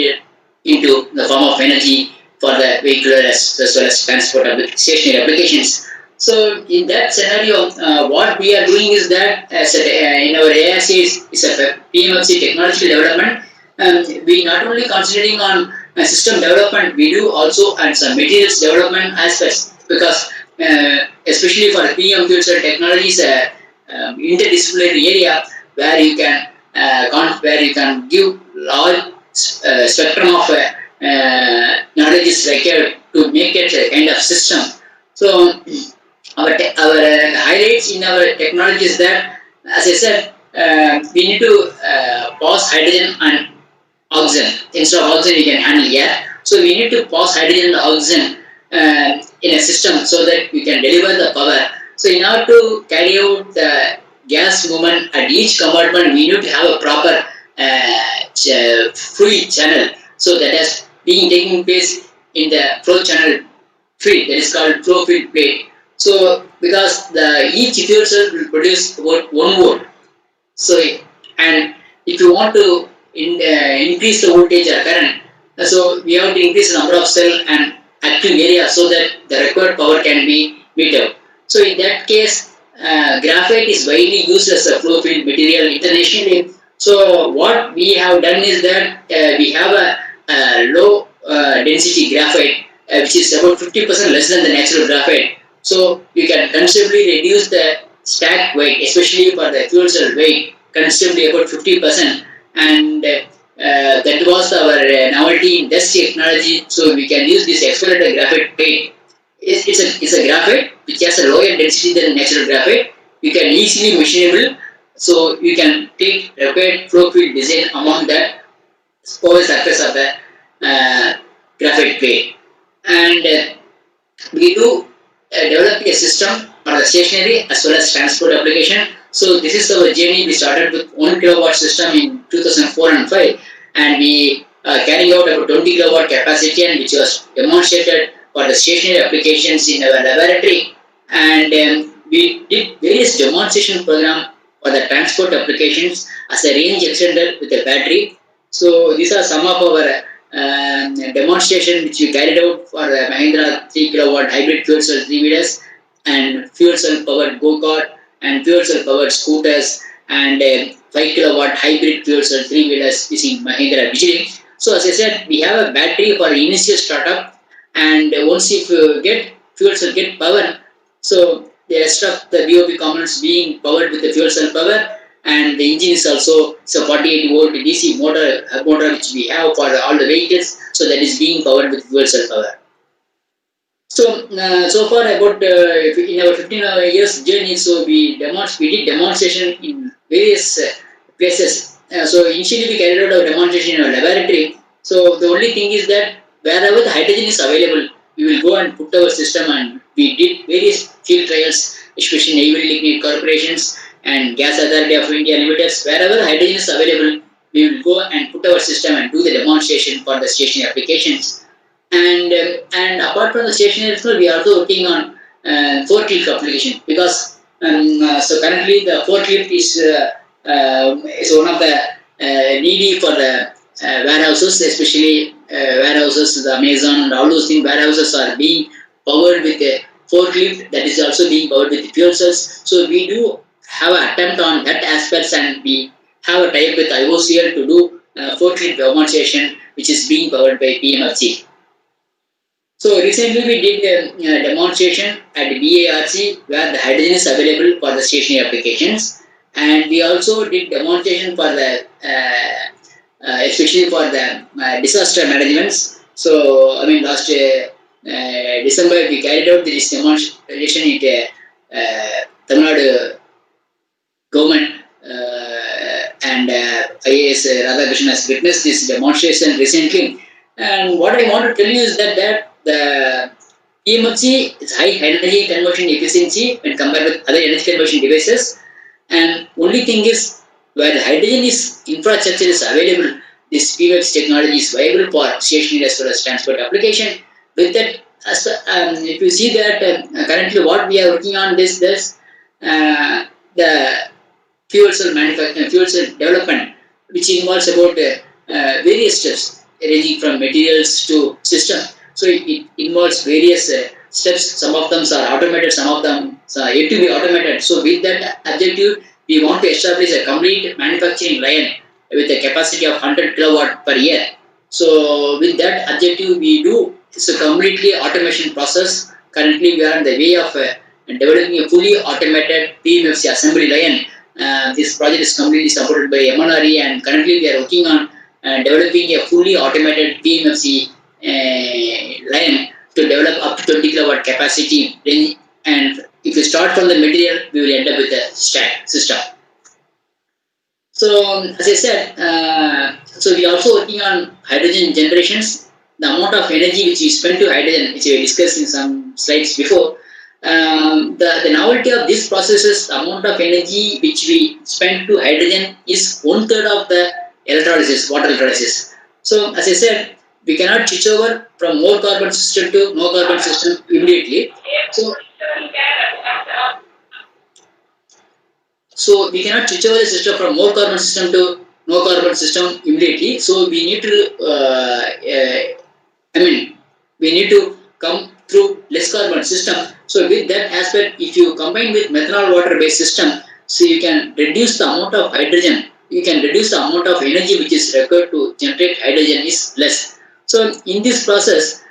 into the form of energy for the vehicular as well as transport stationary applications. So in that scenario, what we are doing is that in our ARCI is a PEMFC technological development. We not only concentrating on system development, we do also and some materials development aspects, because especially for PM fuel cell technology is a interdisciplinary area where you can give large spectrum of knowledge is required to make it a kind of system. So our highlights in our technology is that, as I said, we need to pass hydrogen and oxygen. Instead of oxygen, we can handle air. So we need to pass hydrogen and oxygen in a system so that we can deliver the power. So in order to carry out the gas movement at each compartment, we need to have a proper fluid channel. So that has been taking place in the flow channel field, that is called flow field plate. So because each fuel cell will produce about 1 volt. So and if you want to increase the voltage or current, so we have to increase the number of cell and active area so that the required power can be metered. So in that case, graphite is widely used as a flow field material internationally. So what we have done is that we have a low density graphite, which is about 50% less than the natural graphite. So you can considerably reduce the stack weight, especially for the fuel cell weight, considerably about 50%. And that was our novelty in this technology. So we can use this accelerated graphite plate. It's a graphite which has a lower density than natural graphite. You can easily machinable. So you can take required flow field design among the over surface of the graphite plate. And we do develop a system for the stationary as well as transport application. So this is our journey. We started with 1 kilowatt system in 2004 and 5, and we carrying out about 20 kilowatt capacity, and which was demonstrated for the stationary applications in our laboratory. And we did various demonstration program for the transport applications as a range extender with a battery. So these are some of our demonstration which we carried out for the Mahindra 3 kilowatt hybrid fuel cell 3-wheelers and fuel cell powered go-kart and fuel cell powered scooters and 5 kilowatt hybrid fuel cell 3-wheelers using Mahindra Bijli. So as I said, we have a battery for initial startup, and once if you get fuel cell get power, so the rest of the BOP components being powered with the fuel cell power, and the engine is also 48 volt DC motor which we have for all the vehicles. So that is being powered with fuel cell power. So, so far about in our 15 years journey, so we did demonstration in various places. So initially we carried out our demonstration in our laboratory. So the only thing is that wherever the hydrogen is available, we will go and put our system, and we did various field trials, especially in Navy Lignite corporations and Gas Authority of India Limiteds. Wherever the hydrogen is available, we will go and put our system and do the demonstration for the stationary applications. And apart from the stationary, we are also working on forklift application, because so currently the forklift is one of the needy for the warehouses, especially warehouses, the Amazon and all those things. Warehouses are being powered with a forklift that is also being powered with fuel cells. So we do have an attempt on that aspects, and we have a tie-up with IOCL to do forklift demonstration, which is being powered by PEMFC. So recently we did a demonstration at ARCI where the hydrogen is available for the stationary applications, and we also did demonstration for the especially for the disaster management. So I mean last December we carried out this demonstration at Tamil Nadu government and IAS Radhakrishnan has witnessed this demonstration recently. And what I want to tell you is that the PEMFC is high energy conversion efficiency when compared with other energy conversion devices. And only thing is, where the hydrogen infrastructure is available, this PEMFC technology is viable for stationary as well as transport application. With that, if you see that currently what we are working on the fuel cell manufacturing, fuel cell development, which involves about various steps ranging from materials to system. So it involves various steps. Some of them are automated, some of them are yet to be automated. So with that objective, we want to establish a complete manufacturing line with a capacity of 100 kilowatt per year. So with that objective, we do it's a completely automation process. Currently, we are on the way of developing a fully automated PEMFC assembly line. This project is completely supported by MNRE, and currently we are working on developing a fully automated PEMFC line to develop up to 20 kilowatt capacity. And if you start from the material, we will end up with a stack system. So as I said, so we are also working on hydrogen generations. The amount of energy which we spend to hydrogen, which we discussed in some slides before, the novelty of this process is the amount of energy which we spend to hydrogen is 1/3 of the electrolysis, water electrolysis. So as I said, we cannot switch over from more carbon system to no carbon system immediately. So we cannot switch over the system from more carbon system to no carbon system immediately. So we need to we need to come through less carbon system. So with that aspect, if you combine with methanol water based system, so you can reduce the amount of hydrogen, you can reduce the amount of energy which is required to generate hydrogen is less. So in this process,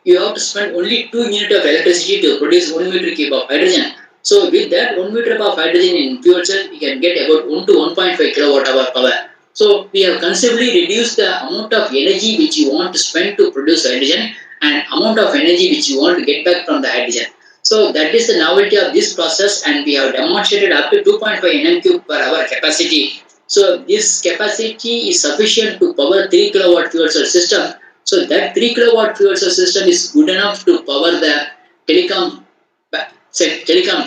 you have to spend only 2 units of electricity to produce 1 meter cube of hydrogen. So with that 1 meter of hydrogen in fuel cell, you can get about 1 to 1.5 kilowatt hour power. So we have considerably reduced the amount of energy which you want to spend to produce hydrogen and amount of energy which you want to get back from the hydrogen. So that is the novelty of this process, and we have demonstrated up to 2.5 Nm³ per hour capacity. So this capacity is sufficient to power 3 kilowatt fuel cell system. So that 3 kilowatt fuel cell system is good enough to power the telecom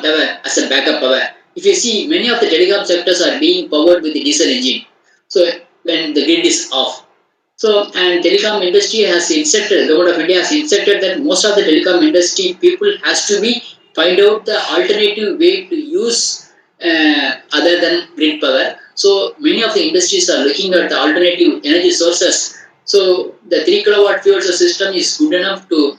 tower as a backup power. If you see, many of the telecom sectors are being powered with the diesel engine. So when the grid is off. So and telecom industry has instructed, the government of India has instructed that most of the telecom industry people has to be find out the alternative way to use other than grid power. So many of the industries are looking at the alternative energy sources. So the 3 kilowatt fuel cell system is good enough to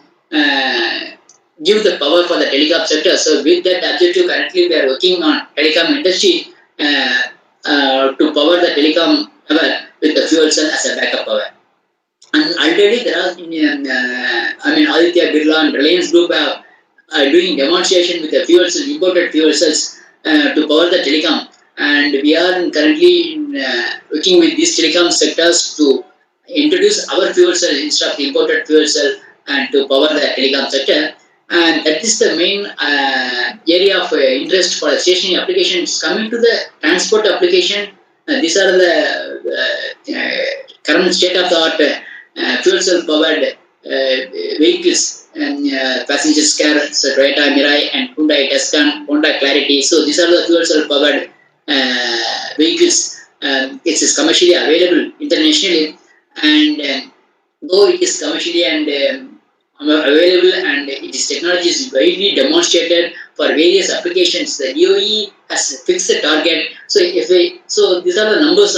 give the power for the telecom sector. So with that objective, currently we are working on telecom industry to power the telecom power with the fuel cell as a backup power. And already there are, Aditya Birla and Reliance Group are doing demonstration with the fuel cell, imported fuel cells to power the telecom. and we are currently working with these telecom sectors to introduce our fuel cell instead of imported fuel cell and to power the telecom sector. And that is the main area of interest for the stationary applications. Coming to the transport application, these are the current state of the art fuel cell powered vehicles and passengers car, so Toyota Mirai and Hyundai Tucson, Honda Clarity. So these are the fuel cell powered vehicles. It is commercially available internationally, and though it is commercially and available and its technology is widely demonstrated for various applications, the DOE has fixed a target. So these are the numbers.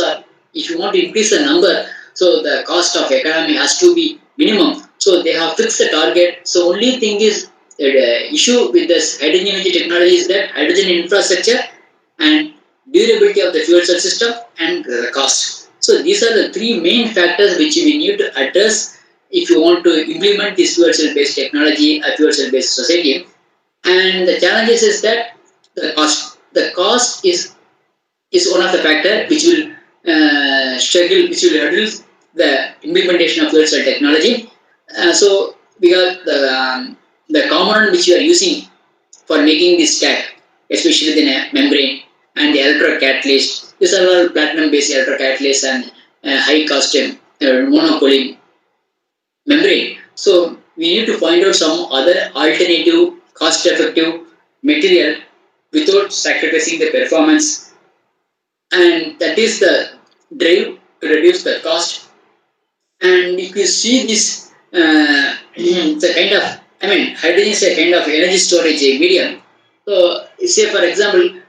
If you want to increase the number, so the cost of economy has to be minimum. So they have fixed the target. So only thing is the issue with this hydrogen energy technology is that hydrogen infrastructure and durability of the fuel cell system and the cost. So these are the three main factors which we need to address if you want to implement this fuel cell based technology, a fuel cell based society. And the challenges is that the cost. The cost is one of the factor which will which will reduce the implementation of fuel cell technology. So because the component which you are using for making this stack, especially the membrane and the electrocatalyst, these are all platinum based electrocatalysts and high cost monopoly membrane. So we need to find out some other alternative cost effective material without sacrificing the performance, and that is the drive to reduce the cost. And if you see this, it's a kind of, hydrogen is a kind of energy storage medium. So, say for example,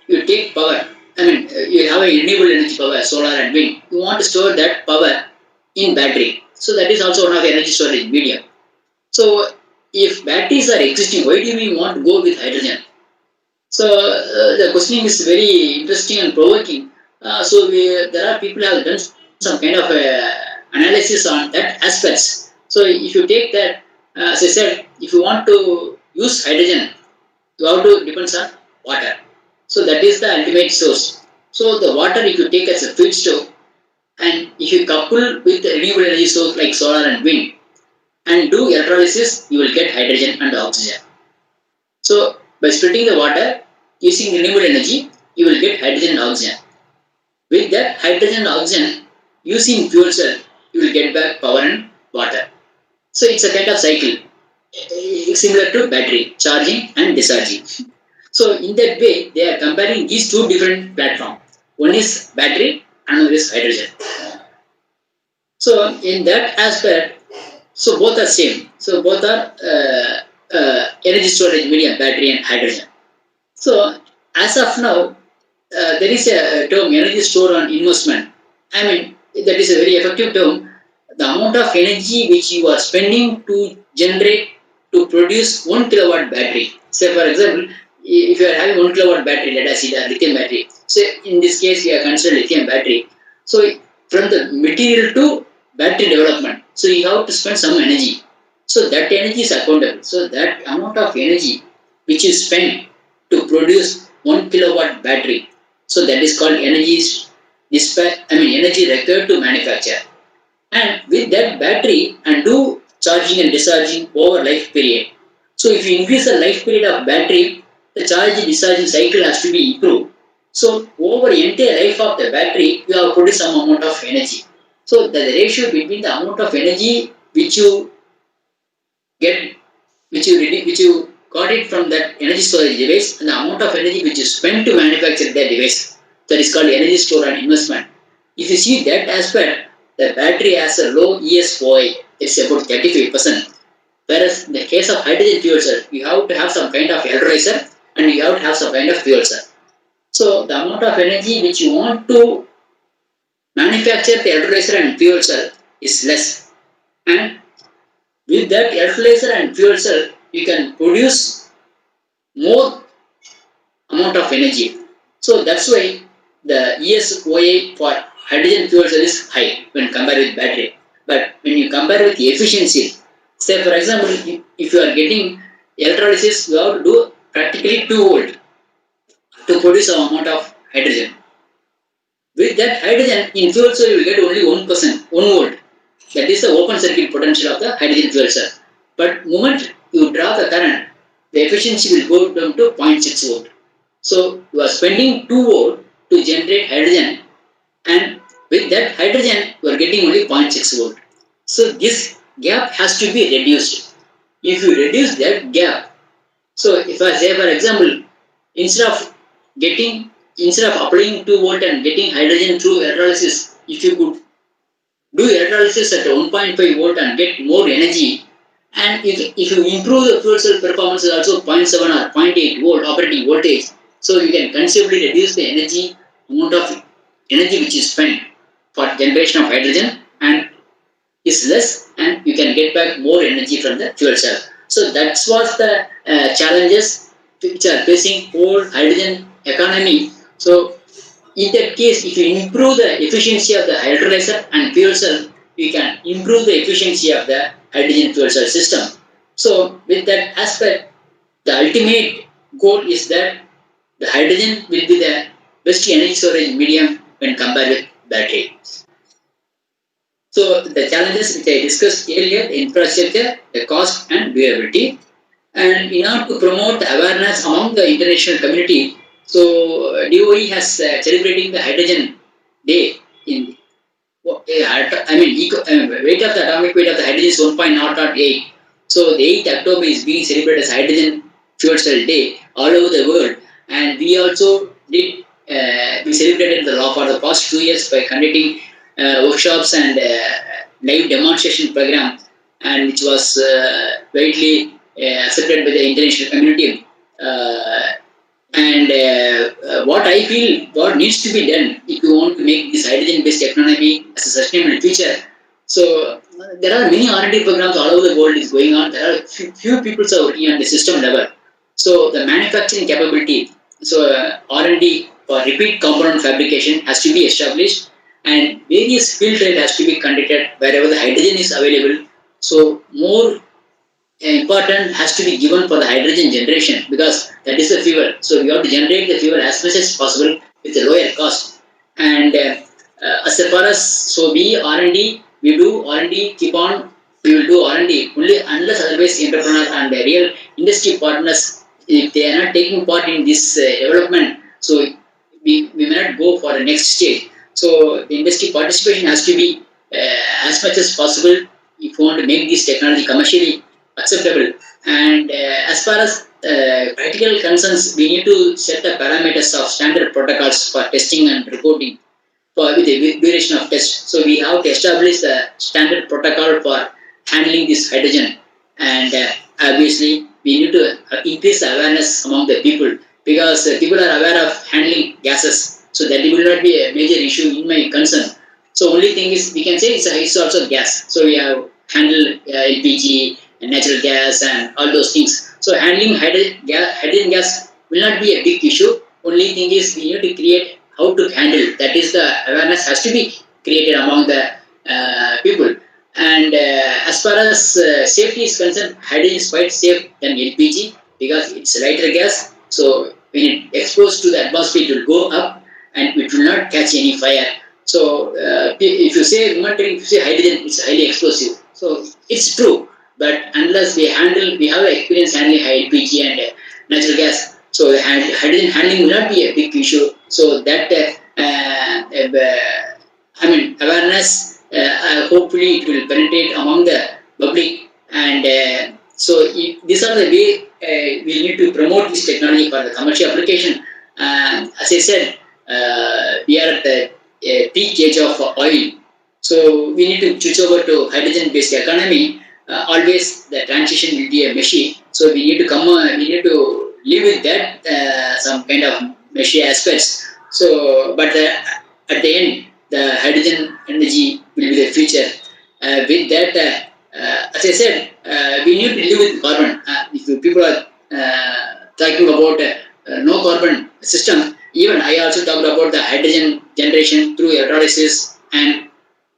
you take power, you have a renewable energy power, solar and wind. You want to store that power in battery. So, that is also one of the energy storage medium. So, if batteries are existing, why do we want to go with hydrogen? So, the questioning is very interesting and provoking. There are people who have done some kind of analysis on that aspects. So if you take that, as I said, if you want to use hydrogen, you have to depend on water. So that is the ultimate source. So the water, if you take as a feedstock, and if you couple with the renewable energy source like solar and wind, and do electrolysis, you will get hydrogen and oxygen. So by splitting the water using renewable energy, you will get hydrogen and oxygen. With that hydrogen and oxygen, using fuel cell, you will get back power and water. So it's a kind of cycle, similar to battery, charging and discharging. So in that way, they are comparing these two different platforms. One is battery, another is hydrogen. So in that aspect, so both are same. So both are energy storage medium, battery and hydrogen. So as of now, there is a term energy store on investment. That is a very effective term. The amount of energy which you are spending to generate, to produce 1 kilowatt battery. Say for example, if you are having 1 kilowatt battery, let us see the lithium battery. So in this case, we are considering lithium battery. So from the material to battery development, so you have to spend some energy. So that energy is accountable. So that amount of energy which is spent to produce 1 kilowatt battery, so that is called energy required to manufacture. And with that battery and do charging and discharging over life period. So if you increase the life period of battery, the charge and discharging cycle has to be improved. So over the entire life of the battery, you have produced some amount of energy. So the ratio between the amount of energy which you get, which you got it from that energy storage device, and the amount of energy which you spend to manufacture that device, that is called energy store and investment. If you see that aspect, the battery has a low ESOI, it's about 35%. Whereas in the case of hydrogen fuel cell, you have to have some kind of electrolyzer and you have to have some kind of fuel cell. So the amount of energy which you want to manufacture the electrolyzer and fuel cell is less. And with that electrolyzer and fuel cell, you can produce more amount of energy. So that's why the ESOI for hydrogen fuel cell is high when compared with battery. But when you compare with the efficiency, say for example, if you are getting electrolysis, you have to do practically 2 volt. to produce some amount of hydrogen. With that hydrogen in fuel cell, you will get only 1%, 1 volt. That is the open circuit potential of the hydrogen fuel cell. But moment you draw the current, the efficiency will go down to 0.6 volt. So you are spending 2 volt to generate hydrogen, and with that hydrogen you are getting only 0.6 volt. So this gap has to be reduced. If you reduce that gap, so if I say for example, instead of applying 2 volt and getting hydrogen through electrolysis, if you could do electrolysis at 1.5 volt and get more energy, and if you improve the fuel cell performance also 0.7 or 0.8 volt operating voltage, so you can considerably reduce the amount of energy which is spent for generation of hydrogen and is less, and you can get back more energy from the fuel cell. So that's what the challenges which are facing whole hydrogen economy. So in that case, if you improve the efficiency of the electrolyzer and fuel cell, you can improve the efficiency of the hydrogen fuel cell system. So with that aspect, the ultimate goal is that the hydrogen will be the best energy storage medium when compared with battery. So the challenges which I discussed earlier, the infrastructure, the cost and durability. And in order to promote the awareness among the international community, so DOE has celebrating the Hydrogen Day in weight of the atomic weight of the hydrogen is 1.008. So the 8th October is being celebrated as Hydrogen Fuel Cell Day all over the world, and we also did we celebrated the law for the past 2 years by conducting workshops and live demonstration program, and which was widely accepted by the international community. What I feel, what needs to be done if you want to make this hydrogen-based economy as a sustainable future. So there are many R&D programs all over the world is going on. There are few people are working on the system level. So the manufacturing capability, so R&D for repeat component fabrication has to be established, and various field trial has to be conducted wherever the hydrogen is available. So more important has to be given for the hydrogen generation, because that is the fuel. So we have to generate the fuel as much as possible with a lower cost. And as far as we R&D, we do R&D, we will do R&D only unless otherwise entrepreneurs and real industry partners, if they are not taking part in this development, so we may not go for the next stage. So the industry participation has to be as much as possible if you want to make this technology commercially acceptable. And as far as practical concerns, we need to set the parameters of standard protocols for testing and reporting with the duration of test. So we have to establish the standard protocol for handling this hydrogen, and obviously we need to increase the awareness among the people, because people are aware of handling gases, so that will not be a major issue in my concern. So only thing is we can say it's also gas. So we have handled LPG and natural gas and all those things. So handling hydrogen gas will not be a big issue. Only thing is we need to create how to handle. That is, the awareness has to be created among the people. And as far as safety is concerned, hydrogen is quite safe than LPG because it's a lighter gas. So when it exposed to the atmosphere, it will go up and it will not catch any fire. So if you say hydrogen, it's highly explosive. So it's true, but unless we have experience handling LPG and natural gas, so the hydrogen handling will not be a big issue. So that awareness, hopefully it will penetrate among the public, and so these are the way we need to promote this technology for the commercial application. As I said, we are at the peak age of oil, so we need to switch over to hydrogen-based economy. Always the transition will be a machine, so we need to live with that some kind of machine aspects. So, but at the end, the hydrogen energy will be the future. With that, as I said, we need to live with carbon. If people are talking about no carbon system, even I also talked about the hydrogen generation through electrolysis and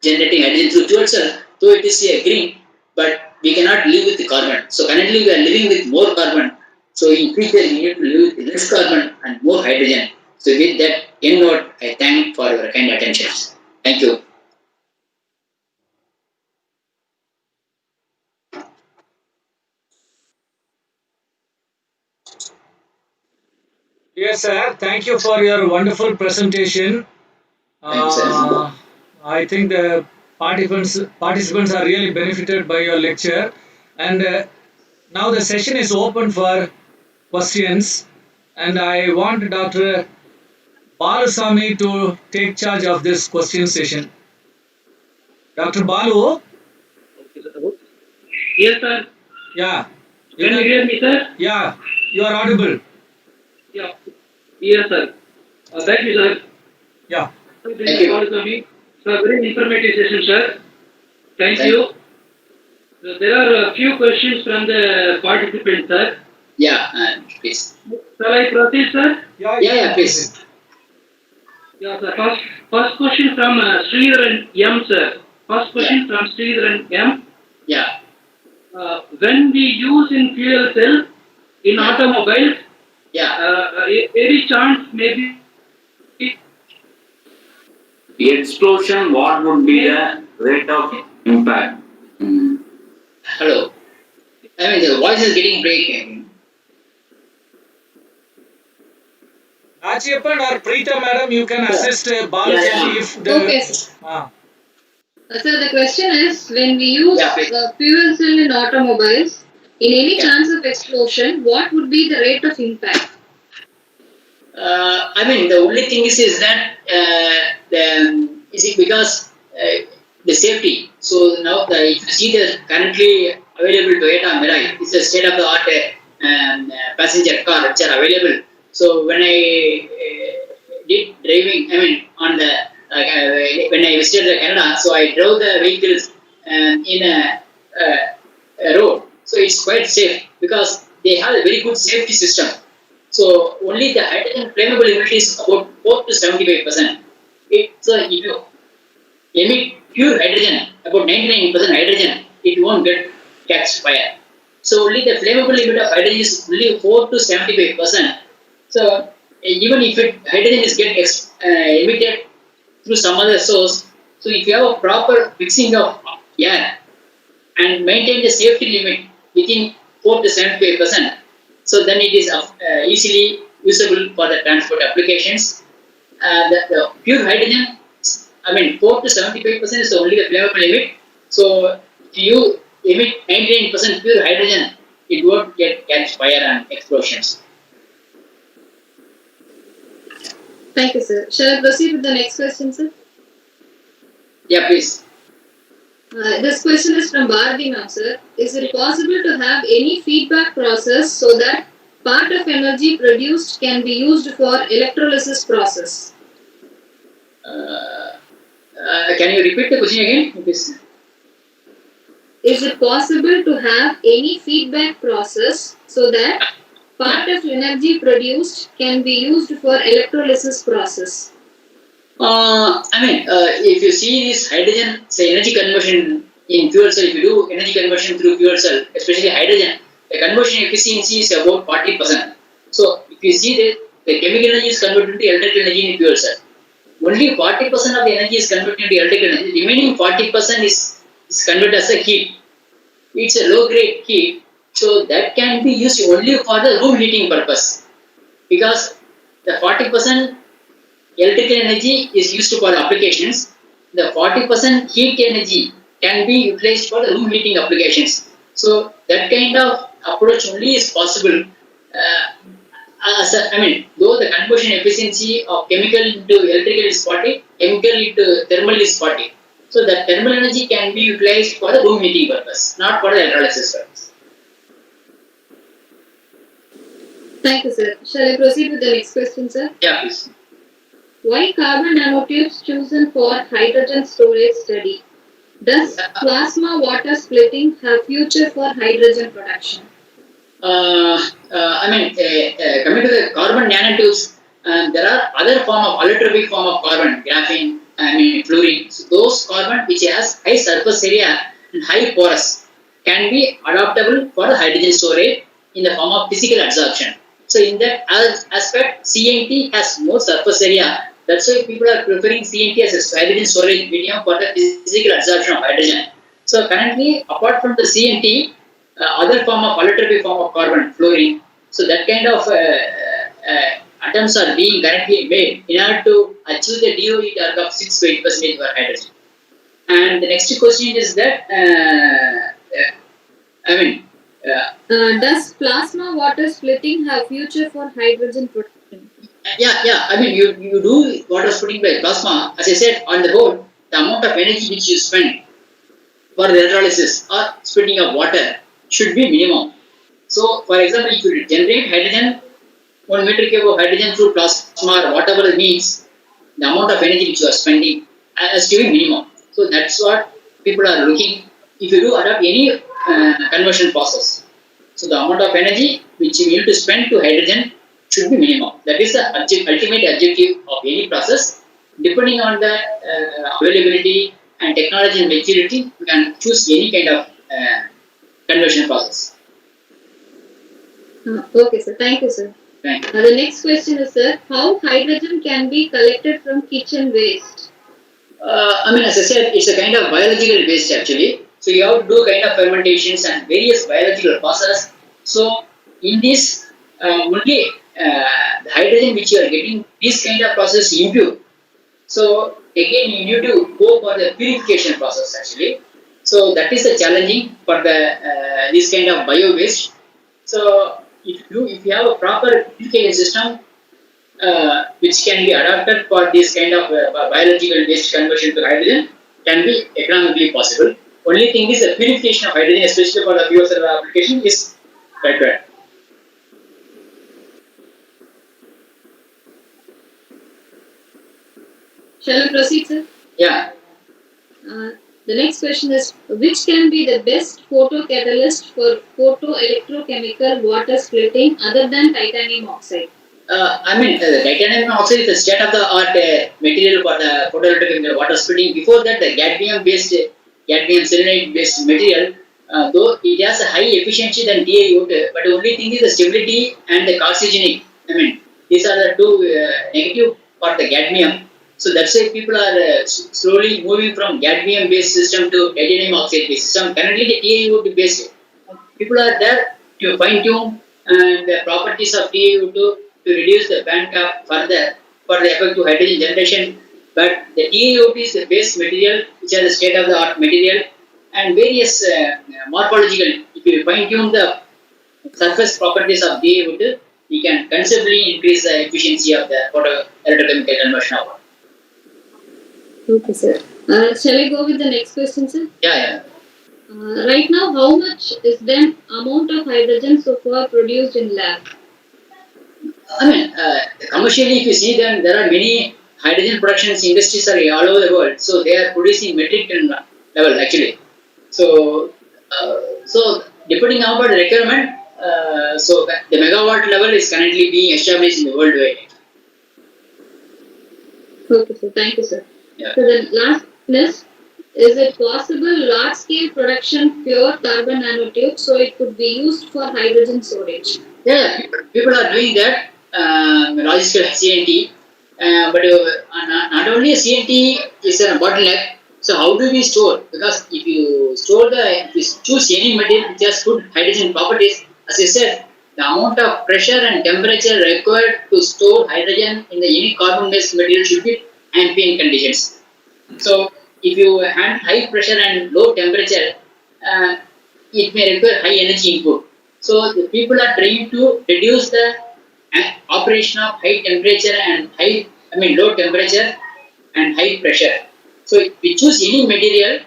generating hydrogen through fuel cell. So it is green, but we cannot live with the carbon. So currently we are living with more carbon So in future, we need to live with less carbon and more hydrogen. So with that end note, I thank for your kind attention. Thank you. Yes, sir. Thank you for your wonderful presentation. Thank you, sir. I think the participants are really benefited by your lecture, and now the session is open for questions, and I want Dr. Balasamy to take charge of this question session. Dr. Balu, Yes, sir. yeah, Can you hear me, sir? yeah, you are audible. Yeah. Yes, sir. Thank you, sir. Yeah, This is Balasamy. Sir, very informative session, sir. Thank you. So there are a few questions from the participants, sir. Yeah, please. Shall I proceed, sir? Yeah, please. Yeah, sir. First question from Sridharan M, sir. First question from Sridharan M. Yeah. When we use in fuel cell in automobiles, any chance maybe The explosion, what would be the rate of impact? Hello. I mean, the voice is getting breaking. Nachiappan or Preeta madam, you can assist Balasamy if the. Okay. So the question is, when we use fuel cell in automobiles, in any chance of explosion, what would be the rate of impact? I mean, the only thing is that is it because the safety. So now if you see the currently available Toyota Mirai, it's a state of the art passenger car which are available. So when I did driving, I mean on the when I visited Canada, so I drove the vehicles in a road. So it's quite safe because they have a very good safety system. So only the hydrogen flammable immunity is about 4 to 75%. So if you emit pure hydrogen, about 99% hydrogen, it won't catch fire. So only the flammable limit of hydrogen is only 4 to 75%. So even if hydrogen is emitted through some other source, so if you have a proper mixing of air and maintain the safety limit within 4 to 75%, so then it is easily usable for the transport applications. The pure hydrogen, I mean 4 to 75% is only the flammable limit. So if you emit 99% pure hydrogen, it won't catch fire and explosions. Thank you, sir. Shall I proceed with the next question, sir? Yeah, please. This question is from Bharati now, sir. Is it possible to have any feedback process so that part of energy produced can be used for electrolysis process? Can you repeat the question again? Please. Is it possible to have any feedback process so that part of energy produced can be used for electrolysis process? I mean, if you see this hydrogen, say energy conversion in fuel cell, if you do energy conversion through fuel cell, especially hydrogen, the conversion efficiency is about 40%. So if you see that the chemical energy is converted to electrical energy in fuel cell, only 40% of the energy is converted into electrical energy. The remaining 40% is converted as a heat. It's a low grade heat, so that can be used only for the room heating purpose, because the 40% electrical energy is used for applications. The 40% heat energy can be utilized for the room heating applications. So that kind of approach only is possible. Though the conversion efficiency of chemical into electrical is 40, chemical into thermal is 40. So the thermal energy can be utilized for the room heating purpose, not for the electrolysis purpose. Thank you, sir. Shall I proceed with the next question, sir? Yeah, please. Why carbon nanotubes chosen for hydrogen storage study? Does plasma water splitting have future for hydrogen production? Coming to the carbon nanotubes, there are other allotropic form of carbon, graphene, fluorine. So those carbon which has high surface area and high porous can be adaptable for the hydrogen storage. in the form of physical adsorption. So in that aspect, CNT has more surface area. That's why people are preferring CNT as a hydrogen storage medium for the physical adsorption of hydrogen. So currently, apart from the CNT, other form of allotropic form of carbon, fluorine. So that kind of attempts are being currently made in order to achieve the DOE target of 6 to 8% for hydrogen. And the next question is that, does plasma water splitting have future for hydrogen production? Yeah. I mean, you do water splitting by plasma. As I said, on the whole, the amount of energy which you spend for the electrolysis or splitting of water should be minimum. So, for example, if you generate hydrogen, 1 meter cube of hydrogen through plasma or whatever it means, the amount of energy which you are spending has to be minimum. So that's what people are looking. If you do adopt any conversion process, so the amount of energy which you need to spend to hydrogen should be minimum. That is the ultimate objective of any process. Depending on the availability and technology and maturity, you can choose any kind of conversion process. Okay, sir. Thank you, sir. Thank you. The next question is, sir, how hydrogen can be collected from kitchen waste? As I said, it's a kind of biological waste actually. So you have to do kind of fermentations and various biological process. So in this, only the hydrogen which you are getting, this kind of process impure. So again, you need to go for the purification process actually. So that is the challenging for the this kind of bio waste. So if you have a proper purification system, which can be adapted for this kind of biological waste conversion to hydrogen, can be economically possible. Only thing is the purification of hydrogen, especially for the fuel cell application, is required. Shall I proceed, sir? Yeah. The next question is, which can be the best photocatalyst for photoelectrochemical water splitting other than titanium oxide? The titanium oxide is the state-of-the-art material for the photoelectrochemical water splitting. Before that, the cadmium selenide-based material, though it has a high efficiency than TiO2, but the only thing is the stability and the carcinogenic. These are the two negative for the cadmium. So that's why people are slowly moving from cadmium-based system to titanium oxide-based system. Currently, the TiO2-based people are there to fine-tune the properties of TiO2 to reduce the band gap further for the effective hydrogen generation. But the TiO2 is the base material, which is the state-of-the-art material, and various morphological. If you fine-tune the surface properties of TiO2, we can considerably increase the efficiency of the photoelectrochemical conversion of water. Okay, sir. Shall I go with the next question, sir? Yeah. Right now, how much is the amount of hydrogen so far produced in lab? Commercially, if you see them, there are many hydrogen production industries are all over the world. So they are producing metric ton level actually. So depending on the requirement, so the megawatt level is currently being established in the worldwide. Okay, sir. Thank you, sir. Yeah. So the last is it possible large-scale production pure carbon nanotubes so it could be used for hydrogen storage? Yeah, people are doing that. Logical CNT, but not only CNT is a bottleneck. So how do we store? Because if you choose any material which has good hydrogen properties, as I said, the amount of pressure and temperature required to store hydrogen in the any carbon-based material should be ambient conditions. So if you have high pressure and low temperature, it may require high energy input. So the people are trying to reduce the operation of high temperature and low temperature and high pressure. So if we choose any material,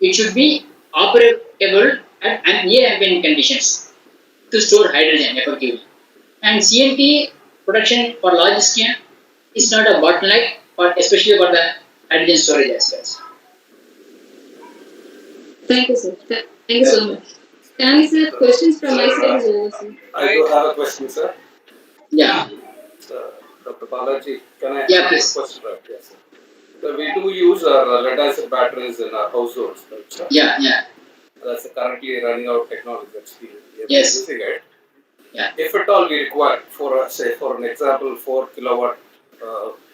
it should be operable at near ambient conditions to store hydrogen effectively. And CNT production for large scale is not a bottleneck, but especially for the hydrogen storage aspects. Thank you, sir. Thank you so much. Can I say questions from my side is over, sir? I do have a question, sir. Yeah. Dr. Balaji, can I Yeah, ask please. a question? Yes, sir. So we do use our lead acid batteries in our households, right, sir? Yeah. That's currently running out of technology. That's we are Yes. using it. Yeah. If at all we require, for say, for an example, 4 kilowatt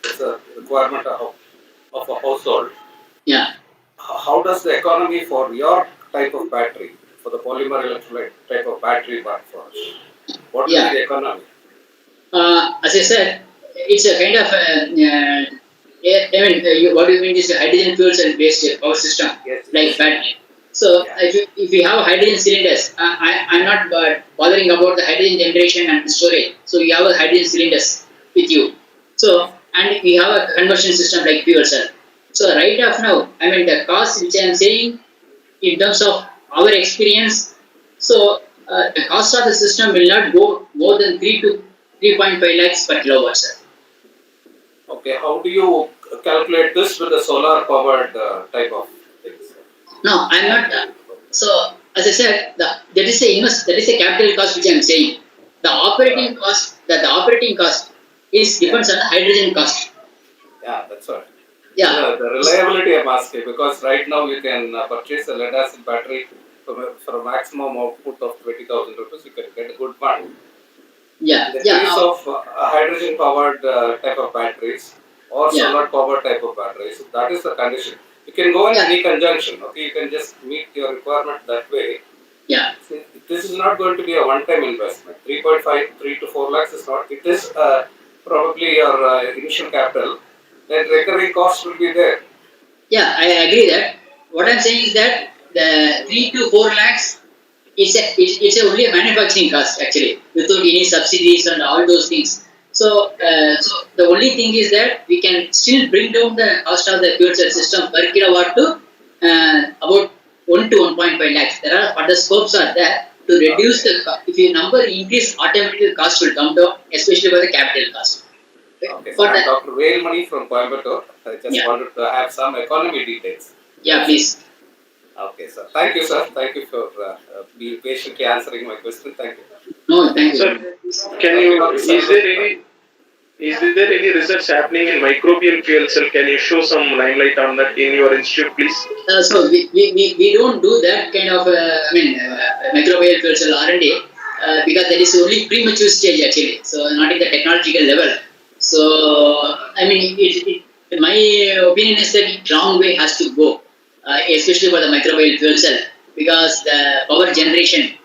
is a requirement of a household. Yeah. How does the economy for your type of battery, for the polymer electrolyte type of battery work for us? What will be the economy? As I said, it's a kind of what do you mean is a hydrogen fuel cell based power system, like battery. So if you have hydrogen cylinders, I'm not bothering about the hydrogen generation and storage. So you have a hydrogen cylinders with you. So and we have a conversion system like fuel cell. So right of now, I mean the cost which I am saying in terms of our experience, so the cost of the system will not go more than 3 to 3.5 lakhs per kilowatt, sir. Okay, how do you calculate this with the solar powered type of things? No, I'm not. So as I said, that is a capital cost which I am saying. The operating cost is depends on the hydrogen cost. Yeah, that's right. Yeah. The reliability I'm asking, because right now you can purchase a lead acid battery for a maximum output of 20,000 rupees. You can get a good one. Yeah. In the case of hydrogen powered type of batteries or solar powered type of batteries, that is the condition. You can go in any conjunction. Okay, you can just meet your requirement that way. Yeah. This is not going to be a one-time investment. 3 to 4 lakhs is not. It is probably your initial capital. Then recurring cost will be there. Yeah, I agree that. What I'm saying is that the 3 to 4 lakhs it's only a manufacturing cost actually, without any subsidies and all those things. So, so the only thing is that we can still bring down the cost of the fuel cell system per kilowatt to about 1 to 1.5 lakhs. There are other scopes are there to reduce the cost. If your number increase, automatically the cost will come down, especially for the capital cost. Okay, so I'm Dr. Velmani from Coimbatore. I just wanted to have some economy details. Yeah, please. Okay, sir. Thank you, sir. Thank you for being patiently answering my question. Thank you. No, thank you. Sir, is there any research happening in microbial fuel cell? Can you show some limelight on that in your institute, please? So we don't do that kind of microbial fuel cell R&D because that is only premature stage actually. So not in the technological level. So I mean, my opinion is that long way has to go, especially for the microbial fuel cell, because the power generation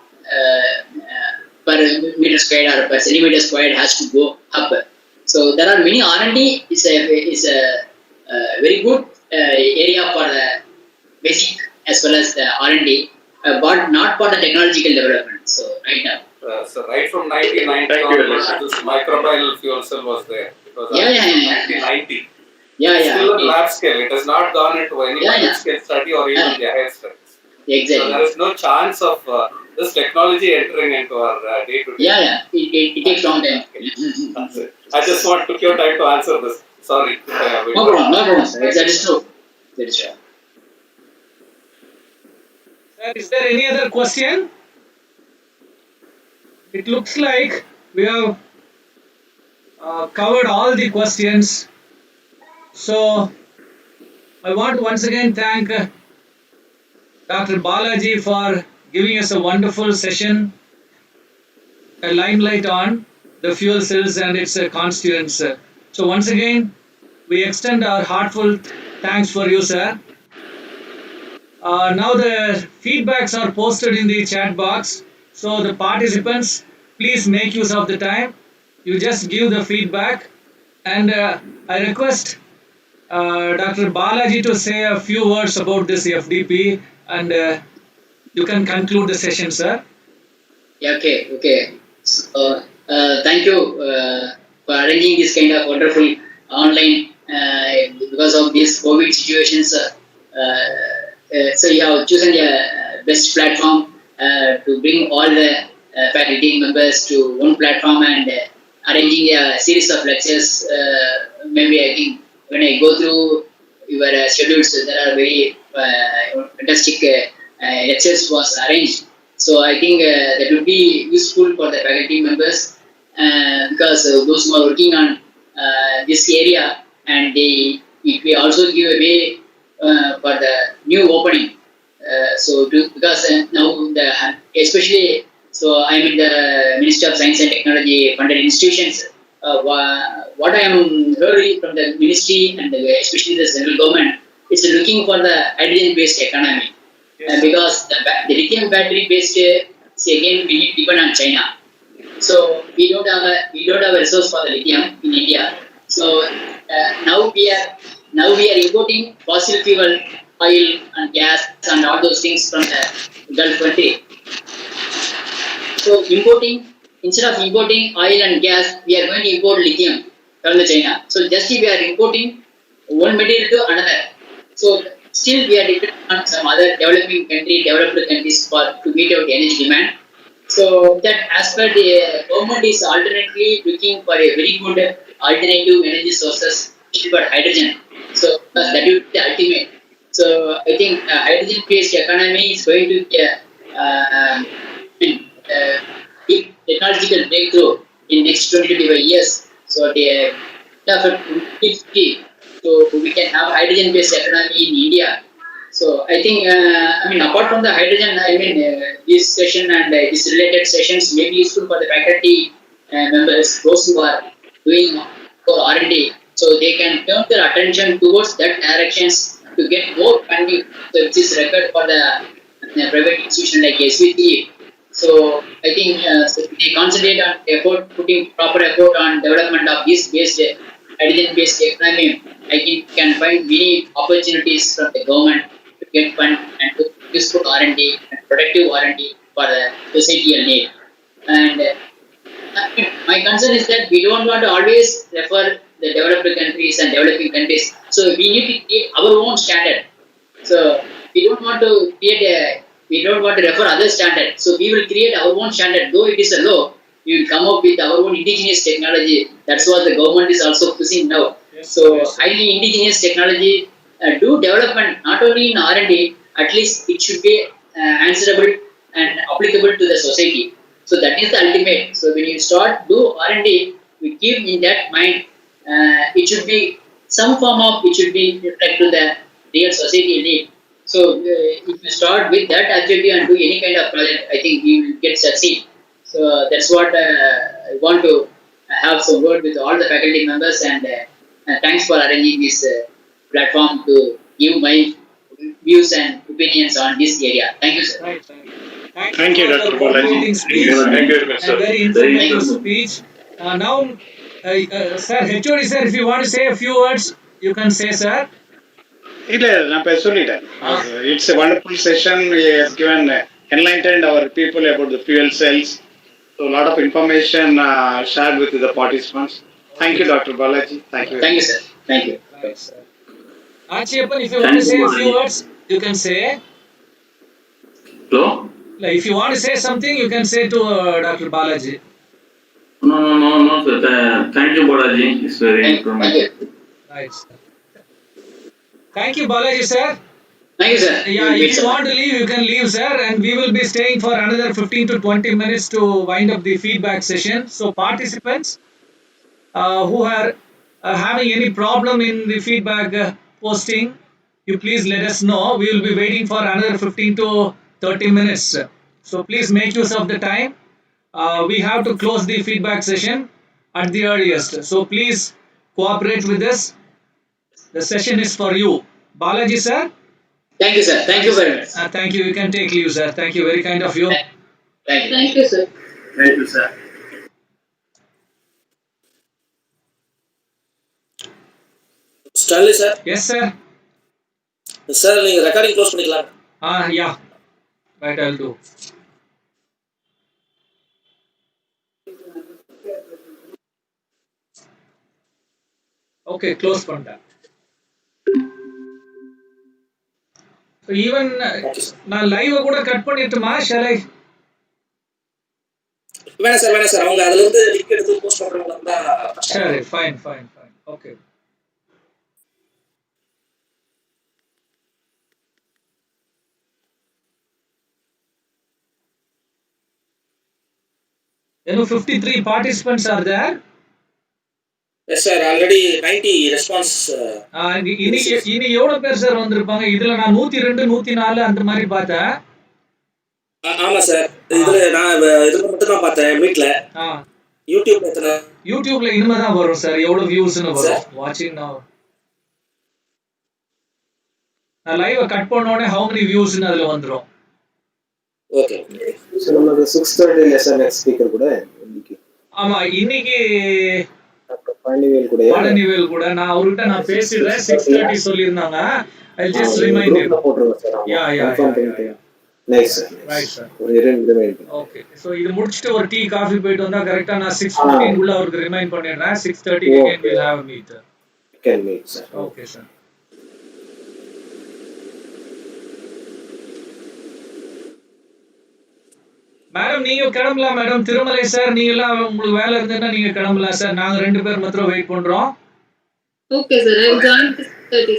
per meter squared or per centimeter squared has to go up. So there are many R&D is a very good area for the basic as well as the R&D, but not for the technological development. So right now. So right from 1990 onwards, this microbial fuel cell was there. It was 1990. Still at lab scale. It has not gone into any pilot scale study or even the higher studies. Exactly. So there is no chance of this technology entering into our day-to-day. It takes long time. I just took your time to answer this. Sorry. No problem, sir. That is true. That is true. Sir, is there any other question? It looks like we have covered all the questions. So, I want to once again thank Dr. Balaji for giving us a wonderful session, a limelight on the fuel cells and its constituents. So, once again, we extend our heartfelt thanks for you, sir. Now the feedbacks are posted in the chat box. So the participants, please make use of the time. You just give the feedback. And I request Dr. Balaji to say a few words about this FDP and you can conclude the session, sir. Yeah, okay. So, thank you for arranging this kind of wonderful online because of these COVID situations. So you have chosen the best platform to bring all the faculty members to one platform and arranging a series of lectures. Maybe I think when I go through your schedules, there are very fantastic lectures was arranged. So I think that would be useful for the faculty members because those who are working on this area, and it will also give a way for the new opening. Because now especially So I am in the Ministry of Science and Technology funded institutions. What I am hearing from the ministry and especially the central government is looking for the hydrogen-based economy. Because the lithium battery-based, again we depend on China. So we don't have a resource for the lithium in India. So now we are importing fossil fuel, oil and gas and all those things from the Gulf country. So instead of importing oil and gas, we are going to import lithium from the China. So just we are importing one material to another. So still we are dependent on some other developed countries to meet our energy demand. So that as per the government is alternately looking for a very good alternative energy sources for hydrogen. So that will be the ultimate. So I think hydrogen-based economy is going to be big technological breakthrough in next 20-25 years. So the so we can have hydrogen-based economy in India. So I think apart from the hydrogen, this session and these related sessions may be useful for the faculty members, those who are doing for R&D. So they can turn their attention towards that directions to get more funding, so which is required for the private institution like SVCE. So I think they concentrate on putting proper effort on development of this hydrogen-based economy. I think can find many opportunities from the government to get fund and to useful R&D and productive R&D for the societal need. And my concern is that we don't want to always refer the developed countries and developing countries. So we need to create our own standard. So we don't want to refer other standard. So we will create our own standard. Though it is a law, we will come up with our own indigenous technology. That's what the government is also pushing now. So highly indigenous technology, do development not only in R&D, at least it should be answerable and applicable to the society. So that is the ultimate. So when you start do R&D, we keep in that mind, it should be some form of, it should be reflect to the real society need. So if you start with that objective and do any kind of project, I think you will get succeed. So that's what I want to have some word with all the faculty members, and thanks for arranging this platform to give my views and opinions on this area. Thank you, sir. Right. Thank you, Dr. Balaji. Thank you very much, sir. Very informative speech. Now, sir, HOD sir, if you want to say a few words, you can say, sir. It's a wonderful session. We have enlightened our people about the fuel cells. So a lot of information shared with the participants. Thank you, Dr. Balaji. Thank you. Thank you, sir. Thank you. Right, sir. Archiepan, if you want to say a few words, you can say. Hello? If you want to say something, you can say to Dr. Balaji. No, sir. Thank you, Balaji. It's very informative. Right, sir. Thank you, Balaji, sir. Thank you, sir. Yeah, if you want to leave, you can leave, sir. And we will be staying for another 15 to 20 minutes to wind up the feedback session. So participants who are having any problem in the feedback posting, you please let us know. We will be waiting for another 15 to 30 minutes. So please make use of the time. We have to close the feedback session at the earliest. So please cooperate with us. The session is for you. Balaji, sir. Thank you, sir. Thank you very much. Thank you. You can take leave, sir. Thank you. Very kind of you. Thank you. Thank you, sir. Thank you, sir. Stanley, sir. Yes, sir. Sir, you recording close பண்ணிக்கலாம். Yeah. Right, I'll do. Okay, close பண்ணேன். So even நான் live கூட cut பண்ணிட்டுமா shall I? வேணாம் sir அவங்க அதுல இருந்து link எடுத்து post பண்றாங்களா? சரி, fine. Okay. You know, 53 participants are there. Yes, sir. Already 90 response. இனி எவ்வளவு பேர் சார் வந்திருப்பாங்க? இதுல நான் 102 104 அந்த மாதிரி பார்த்தேன். ஆமா சார். இதுல நான் இதுல மட்டும் தான் பார்த்தேன் மீட்ல. யூடியூப்ல எத்தனை? யூடியூப்ல இனிமே தான் வரும் சார். எவ்வளவு வியூஸ்னு வரும். வாட்சிங் நவ. நான் லைவ் கட் பண்ண உடனே how many viewsனு அதுல வந்துரும். ஓகே. சோ நமக்கு 6:30 லெசன் நெக்ஸ்ட் ஸ்பீக்கர் கூட இன்னைக்கு. ஆமா இன்னைக்கு பழனிவேல் கூட நான் அவர்கிட்ட நான் பேசிடுறேன். 6:30 சொல்லிருந்தாங்க. I just remind you. Yeah. Nice sir. Right sir. ஒரு ரிமைண்ட். ஓகே. சோ இது முடிச்சிட்டு ஒரு டீ காபி போயிட்டு வந்தா கரெக்ட்டா நான் 6:15 குள்ள அவருக்கு ரிமைண்ட் பண்ணிடுறேன். 6:30 again we'll have a meet. Can meet sir. Okay sir. Madam நீங்க கிளம்பலாம் மேடம். திருமலை சார் நீங்க எல்லாம் உங்களுக்கு வேலை இருந்ததுன்னா நீங்க கிளம்பலாம் சார். நாங்க ரெண்டு பேர் மட்டும் வெயிட் பண்றோம். Okay sir, I will join 6:30.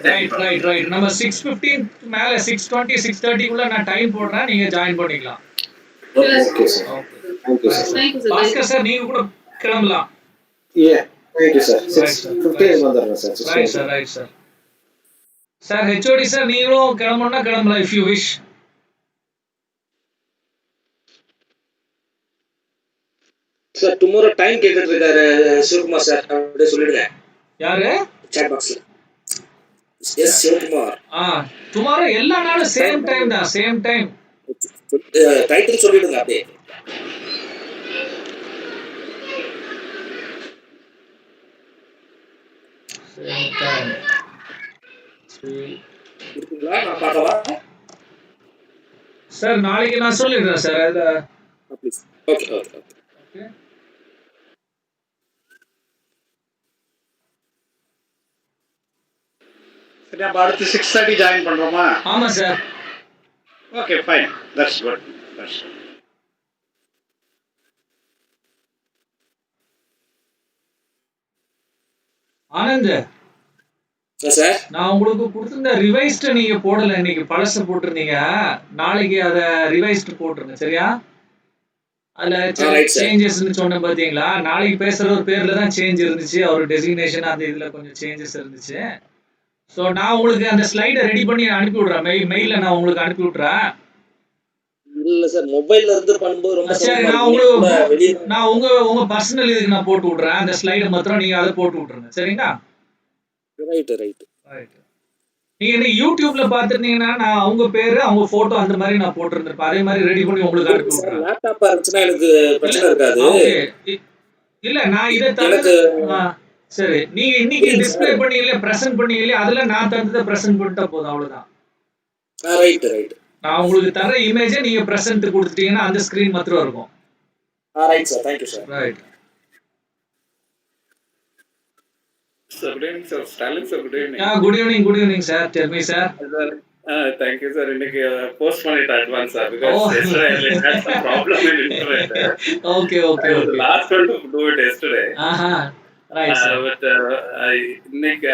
Right. நம்ம 6:15 மேல 6:20 6:30 குள்ள நான் டைம் போடுறேன். நீங்க ஜாயின் பண்ணிக்கலாம். Okay sir. Thank you sir. Bhaskar sir நீங்க கூட கிளம்பலாம். Yeah. Thank you sir. 6:15 வந்துறேன் சார். Right sir. Sir HOD sir நீங்களும் கிளம்பணும்னா கிளம்பலாம் if you wish. Sir tomorrow time கேட்டுட்டு இருக்காரு சிவகுமார் சார். அப்படியே சொல்லிடுங்க. யாரு? chat boxல. எஸ் சிவகுமார். டுமாரோ எல்லா நாளும் சேம் டைம் தான். Same time. டைட்டில் சொல்லிடுங்க அப்படியே. Same time. இருக்குங்களா? நான் பார்க்கவா? சார் நாளைக்கு நான் சொல்லிடுறேன் சார். அது ப்ளீஸ். ஓகே. சரி அப்ப அடுத்து 6:30 ஜாயின் பண்றோமா? ஆமா sir. Okay fine. That's good. Anand sir நான் உங்களுக்கு கொடுத்திருந்த ரிவைஸ்ட் நீங்க போடல. இன்னைக்கு பழச போட்டுருந்தீங்க. நாளைக்கு அத ரிவைஸ்ட் போட்டுருங்க சரியா? அதுல சேஞ்சஸ்னு சொன்னேன் பாத்தீங்களா? நாளைக்கு பேசுற ஒரு பேர்ல தான் சேஞ்ச் இருந்துச்சு. அவர் டெசிக்னேஷன் அந்த இதுல கொஞ்சம் சேஞ்சஸ் இருந்துச்சு. சோ நான் உங்களுக்கு அந்த ஸ்லைட ரெடி பண்ணி அனுப்பி விடுறேன். மெயில்ல நான் உங்களுக்கு அனுப்பி விடுறேன். இல்ல சார் மொபைல்ல இருந்து பண்ணும்போது ரொம்ப சரி நான் உங்க பர்சனல் இதுக்கு நான் போட்டு விடுறேன். அந்த ஸ்லைட மாத்திரம் நீங்க அதை போட்டு விட்டுருங்க சரிங்களா? ரைட். நீங்க என்ன யூடியூப்ல பாத்துட்டீங்கன்னா நான் அவங்க பேரு அவங்க போட்டோ அந்த மாதிரி நான் போட்டுருந்தேன். அதே மாதிரி ரெடி பண்ணி உங்களுக்கு அனுப்பி விடுறேன். லேப்டாப் இருந்துச்சுன்னா எனக்கு பிரச்சனை இருக்காது. இல்ல நான் இத சரி நீங்க இன்னைக்கு டிஸ்ப்ளே பண்ணீங்களே பிரசன்ட் பண்ணீங்களே அதுல நான் தந்தத பிரசன்ட் பண்ணிட்டா போதும் அவ்வளவுதான். ரைட். நான் உங்களுக்கு தர இமேஜை நீங்க பிரசன்ட் கொடுத்துட்டீங்கன்னா அந்த ஸ்கிரீன் மாத்திரம் இருக்கும். Right sir. Thank you sir. Right. Sir, good evening sir. Stalin sir, good evening. Good evening sir. Tell me sir. Thank you sir. இன்னைக்கு post பண்ணிட்டேன் advance sir because yesterday I had some problem in internet. Okay. I was the last one to do it yesterday. Right sir. But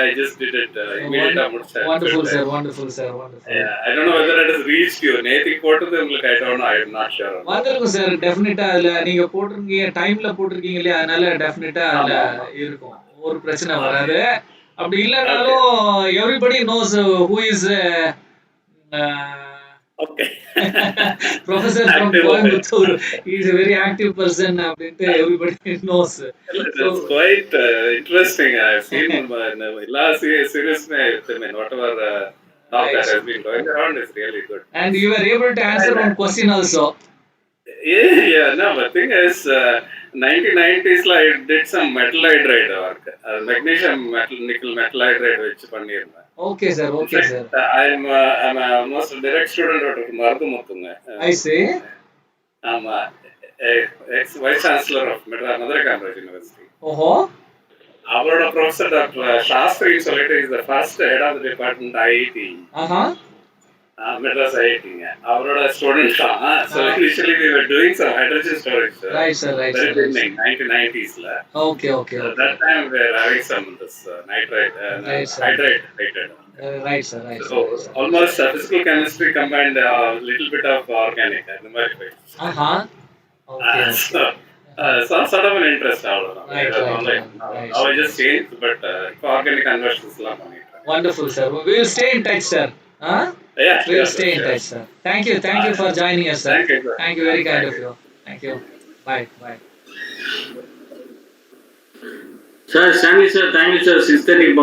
I just did it immediately. Wonderful sir. Yeah, I don't know whether it has reached you. நேத்திக்கு போட்டது உங்களுக்கு I don't know. I am not sure. வந்திருக்கும் sir. டெஃபினட்டா அதுல நீங்க போட்டுருக்கீங்க டைம்ல போட்டுருக்கீங்க இல்லையா? அதனால டெஃபினட்டா அதுல இருக்கும். ஒரு பிரச்சனை வராது. அப்படி இல்லனாலும் everybody knows who is Professor from Coimbatore. He is a very active person. Everybody knows. It's quite interesting. I've seen last series whatever talk that has been going around is really good. And you were able to answer one question also. Yeah. No, the thing is, 1990s I did some metal hydride work. Magnesium nickel metal hydride which பண்ணிருந்தேன். Okay sir. I'm almost a direct student of Marudumuthunga. I see. I'm ex-vice chancellor of Madras University. Our professor Dr. Shastri is the first head of the department IIT. Madras IIT. Our student. So initially we were doing some hydrogen storage. Right sir. Very beginning, 1990s. Okay. So that time we were having some nitride, hydride. Right sir. So almost physical chemistry combined a little bit of organic. Okay. Some sort of an interest out of it. Right. I just changed, but organic conversions. Wonderful sir. We will stay in touch sir. Huh? Yeah, We'll sure, stay in sure. touch, sir. Thank you. Thank you for joining us, sir. Thank you, sir. Thank you. Very kind Thank of you. you. Thank you. Bye. Bye. Sir, Stanley sir, thank you sir, 6:30.